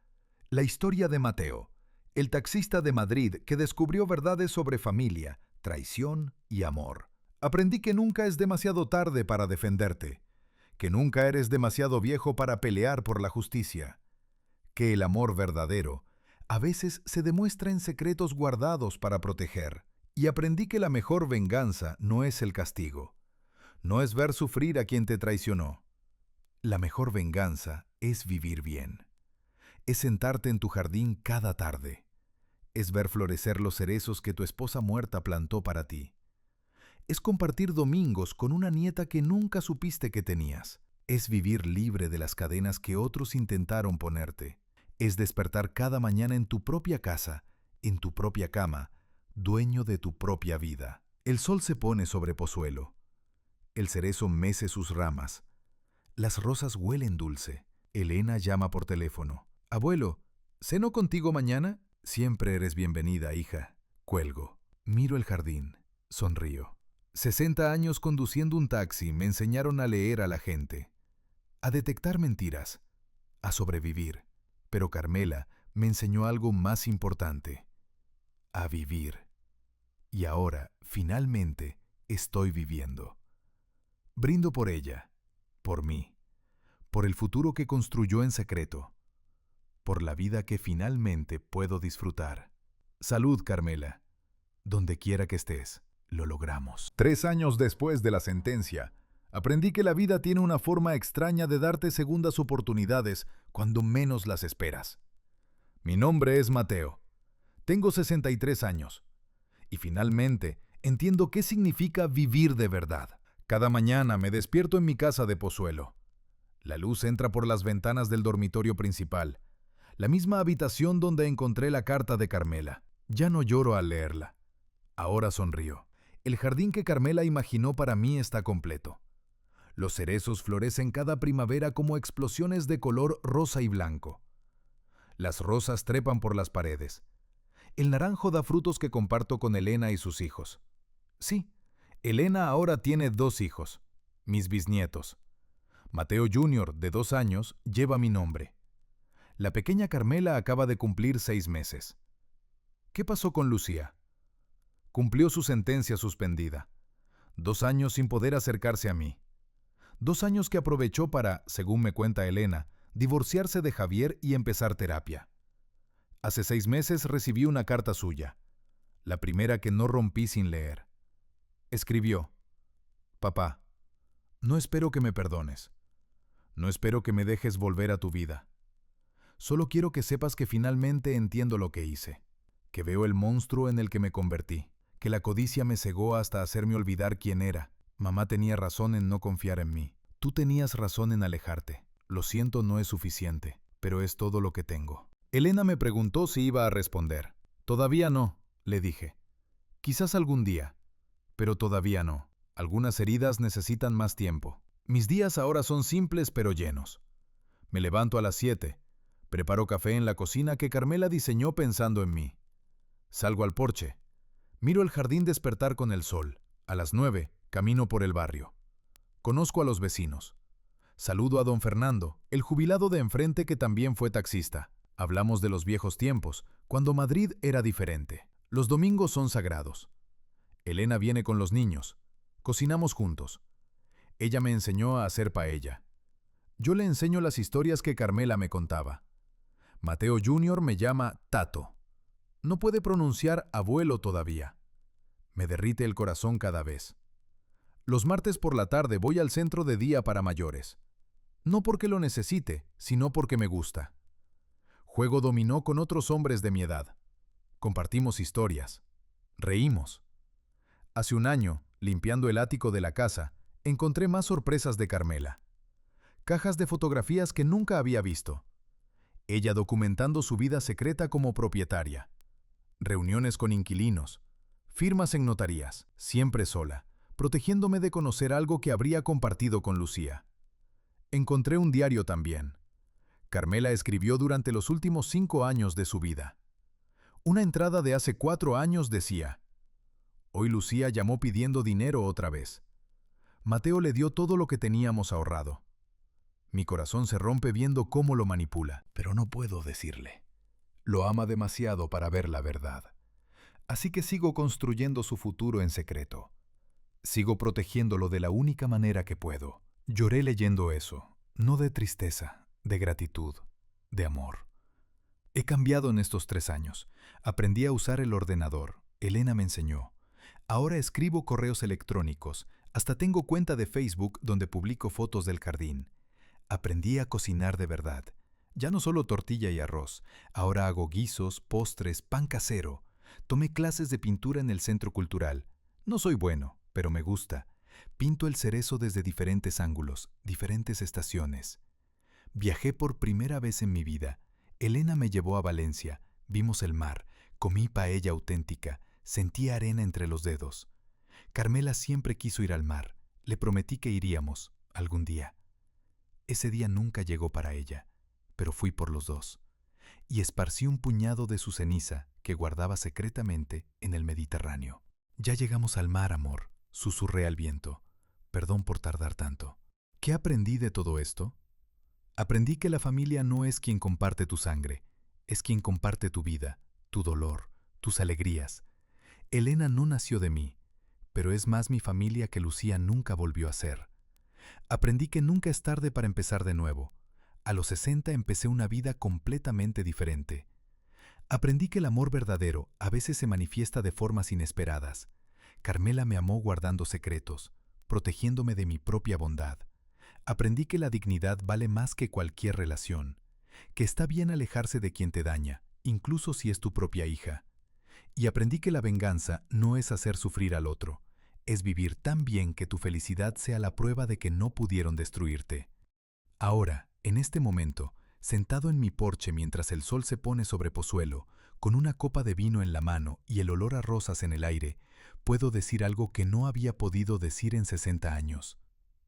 S2: La historia de Mateo, el taxista de Madrid que descubrió verdades sobre familia, traición y amor. Aprendí que nunca es demasiado tarde para defenderte, que nunca eres demasiado viejo para pelear por la justicia, que el amor verdadero a veces se demuestra en secretos guardados para proteger. Y aprendí que la mejor venganza no es el castigo, no es ver sufrir a quien te traicionó. La mejor venganza es vivir bien. Es sentarte en tu jardín cada tarde. Es ver florecer los cerezos que tu esposa muerta plantó para ti. Es compartir domingos con una nieta que nunca supiste que tenías. Es vivir libre de las cadenas que otros intentaron ponerte. Es despertar cada mañana en tu propia casa, en tu propia cama, dueño de tu propia vida. El sol se pone sobre Pozuelo. El cerezo mece sus ramas. Las rosas huelen dulce. Elena llama por teléfono. Abuelo, ¿ceno contigo mañana? Siempre eres bienvenida, hija. Cuelgo. Miro el jardín. Sonrío. 60 años conduciendo un taxi me enseñaron a leer a la gente, a detectar mentiras, a sobrevivir. Pero Carmela me enseñó algo más importante: a vivir. Y ahora, finalmente, estoy viviendo. Brindo por ella, por mí, por el futuro que construyó en secreto, por la vida que finalmente puedo disfrutar. Salud, Carmela. Donde quiera que estés, lo logramos.
S3: 3 años después de la sentencia, aprendí que la vida tiene una forma extraña de darte segundas oportunidades cuando menos las esperas. Mi nombre es Mateo. Tengo 63 años. Y finalmente entiendo qué significa vivir de verdad. Cada mañana me despierto en mi casa de Pozuelo. La luz entra por las ventanas del dormitorio principal, la misma habitación donde encontré la carta de Carmela. Ya no lloro al leerla. Ahora sonrío. El jardín que Carmela imaginó para mí está completo. Los cerezos florecen cada primavera como explosiones de color rosa y blanco. Las rosas trepan por las paredes. El naranjo da frutos que comparto con Elena y sus hijos. Sí, Elena ahora tiene 2 hijos, mis bisnietos. Mateo Jr., de 2 años, lleva mi nombre. La pequeña Carmela acaba de cumplir 6 meses. ¿Qué pasó con Lucía? Cumplió su sentencia suspendida. 2 años sin poder acercarse a mí. 2 años que aprovechó para, según me cuenta Elena, divorciarse de Javier y empezar terapia. Hace 6 meses recibí una carta suya, la primera que no rompí sin leer. Escribió: Papá, no espero que me perdones. No espero que me dejes volver a tu vida. Solo quiero que sepas que finalmente entiendo lo que hice, que veo el monstruo en el que me convertí, que la codicia me cegó hasta hacerme olvidar quién era. Mamá tenía razón en no confiar en mí. Tú tenías razón en alejarte. Lo siento, no es suficiente, pero es todo lo que tengo. Elena me preguntó si iba a responder. Todavía no, le dije. Quizás algún día, pero todavía no. Algunas heridas necesitan más tiempo. Mis días ahora son simples pero llenos. Me levanto a las 7. Preparo café en la cocina que Carmela diseñó pensando en mí. Salgo al porche.
S1: Miro el jardín despertar con el sol. A las 9, camino por el barrio. Conozco a los vecinos. Saludo a don Fernando, el jubilado de enfrente que también fue taxista. Hablamos de los viejos tiempos, cuando Madrid era diferente. Los domingos son sagrados. Elena viene con los niños. Cocinamos juntos. Ella me enseñó a hacer paella. Yo le enseño las historias que Carmela me contaba. Mateo Jr. me llama Tato. No puede pronunciar abuelo todavía. Me derrite el corazón cada vez. Los martes por la tarde voy al centro de día para mayores. No porque lo necesite, sino porque me gusta. Juego dominó con otros hombres de mi edad. Compartimos historias. Reímos. Hace un año, limpiando el ático de la casa, encontré más sorpresas de Carmela. Cajas de fotografías que nunca había visto. Ella documentando su vida secreta como propietaria. Reuniones con inquilinos. Firmas en notarías, siempre sola, protegiéndome de conocer algo que habría compartido con Lucía. Encontré un diario también. Carmela escribió durante los últimos 5 años de su vida. Una entrada de hace 4 años decía: hoy Lucía llamó pidiendo dinero otra vez. Mateo le dio todo lo que teníamos ahorrado. Mi corazón se rompe viendo cómo lo manipula, pero no puedo decirle. Lo ama demasiado para ver la verdad. Así que sigo construyendo su futuro en secreto. Sigo protegiéndolo de la única manera que puedo. Lloré leyendo eso, no de tristeza, de gratitud, de amor. He cambiado en estos 3 años. Aprendí a usar el ordenador. Elena me enseñó. Ahora escribo correos electrónicos. Hasta tengo cuenta de Facebook donde publico fotos del jardín. Aprendí a cocinar de verdad. Ya no solo tortilla y arroz. Ahora hago guisos, postres, pan casero. Tomé clases de pintura en el Centro Cultural. No soy bueno, pero me gusta. Pinto el cerezo desde diferentes ángulos, diferentes estaciones. Viajé por primera vez en mi vida. Elena me llevó a Valencia. Vimos el mar. Comí paella auténtica. Sentí arena entre los dedos. Carmela siempre quiso ir al mar. Le prometí que iríamos, algún día. Ese día nunca llegó para ella, pero fui por los dos. Y esparcí un puñado de su ceniza que guardaba secretamente en el Mediterráneo. Ya llegamos al mar, amor, susurré al viento. Perdón por tardar tanto. ¿Qué aprendí de todo esto? Aprendí que la familia no es quien comparte tu sangre, es quien comparte tu vida, tu dolor, tus alegrías. Elena no nació de mí, pero es más mi familia que Lucía nunca volvió a ser. Aprendí que nunca es tarde para empezar de nuevo. A los 60 empecé una vida completamente diferente. Aprendí que el amor verdadero a veces se manifiesta de formas inesperadas. Carmela me amó guardando secretos, protegiéndome de mi propia bondad. Aprendí que la dignidad vale más que cualquier relación, que está bien alejarse de quien te daña, incluso si es tu propia hija. Y aprendí que la venganza no es hacer sufrir al otro, es vivir tan bien que tu felicidad sea la prueba de que no pudieron destruirte. Ahora, en este momento, sentado en mi porche mientras el sol se pone sobre Pozuelo, con una copa de vino en la mano y el olor a rosas en el aire, puedo decir algo que no había podido decir en 60 años.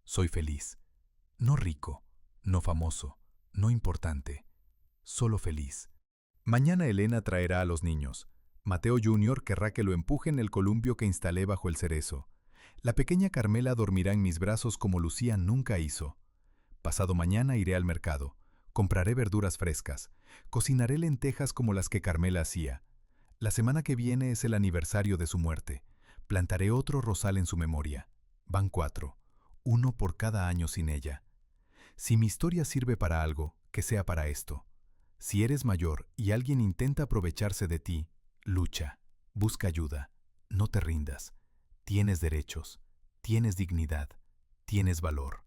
S1: Soy feliz. No rico, no famoso, no importante, solo feliz. Mañana Elena traerá a los niños. Mateo Jr. querrá que lo empuje en el columpio que instalé bajo el cerezo. La pequeña Carmela dormirá en mis brazos como Lucía nunca hizo. Pasado mañana iré al mercado. Compraré verduras frescas. Cocinaré lentejas como las que Carmela hacía. La semana que viene es el aniversario de su muerte. Plantaré otro rosal en su memoria. Van 4, 1 por cada año sin ella. Si mi historia sirve para algo, que sea para esto. Si eres mayor y alguien intenta aprovecharse de ti, lucha, busca ayuda, no te rindas. Tienes derechos, tienes dignidad, tienes valor.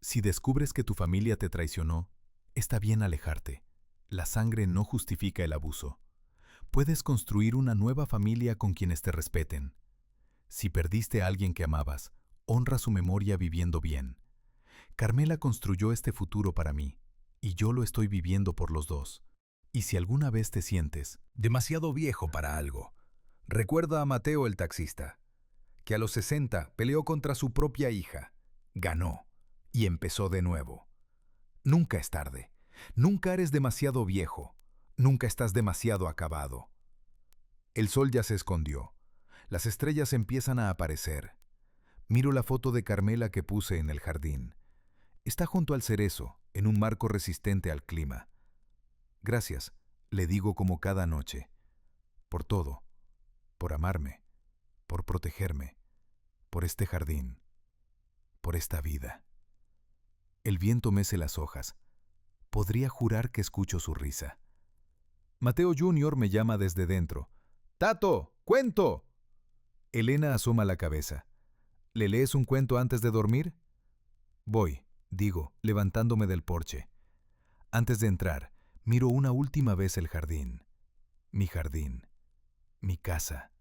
S1: Si descubres que tu familia te traicionó, está bien alejarte. La sangre no justifica el abuso. Puedes construir una nueva familia con quienes te respeten. Si perdiste a alguien que amabas, honra su memoria viviendo bien. Carmela construyó este futuro para mí, y yo lo estoy viviendo por los dos. Y si alguna vez te sientes demasiado viejo para algo, recuerda a Mateo el taxista, que a los 60 peleó contra su propia hija, ganó y empezó de nuevo. Nunca es tarde, nunca eres demasiado viejo, nunca estás demasiado acabado. El sol ya se escondió. Las estrellas empiezan a aparecer. Miro la foto de Carmela que puse en el jardín. Está junto al cerezo, en un marco resistente al clima. Gracias, le digo como cada noche. Por todo. Por amarme. Por protegerme. Por este jardín. Por esta vida. El viento mece las hojas. Podría jurar que escucho su risa. Mateo Jr. me llama desde dentro. ¡Tato! ¡Cuento! Elena asoma la cabeza. ¿Le lees un cuento antes de dormir? Voy, digo, levantándome del porche. Antes de entrar, miro una última vez el jardín. Mi jardín. Mi casa.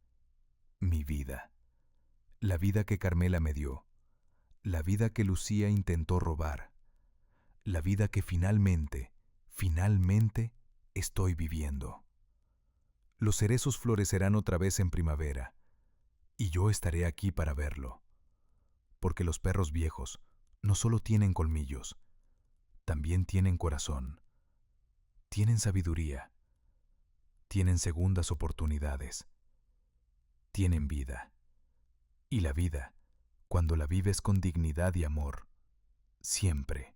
S1: Mi vida. La vida que Carmela me dio. La vida que Lucía intentó robar. La vida que finalmente estoy viviendo. Los cerezos florecerán otra vez en primavera, y yo estaré aquí para verlo. Porque los perros viejos no solo tienen colmillos, también tienen corazón, tienen sabiduría, tienen segundas oportunidades, tienen vida. Y la vida, cuando la vives con dignidad y amor, siempre vale.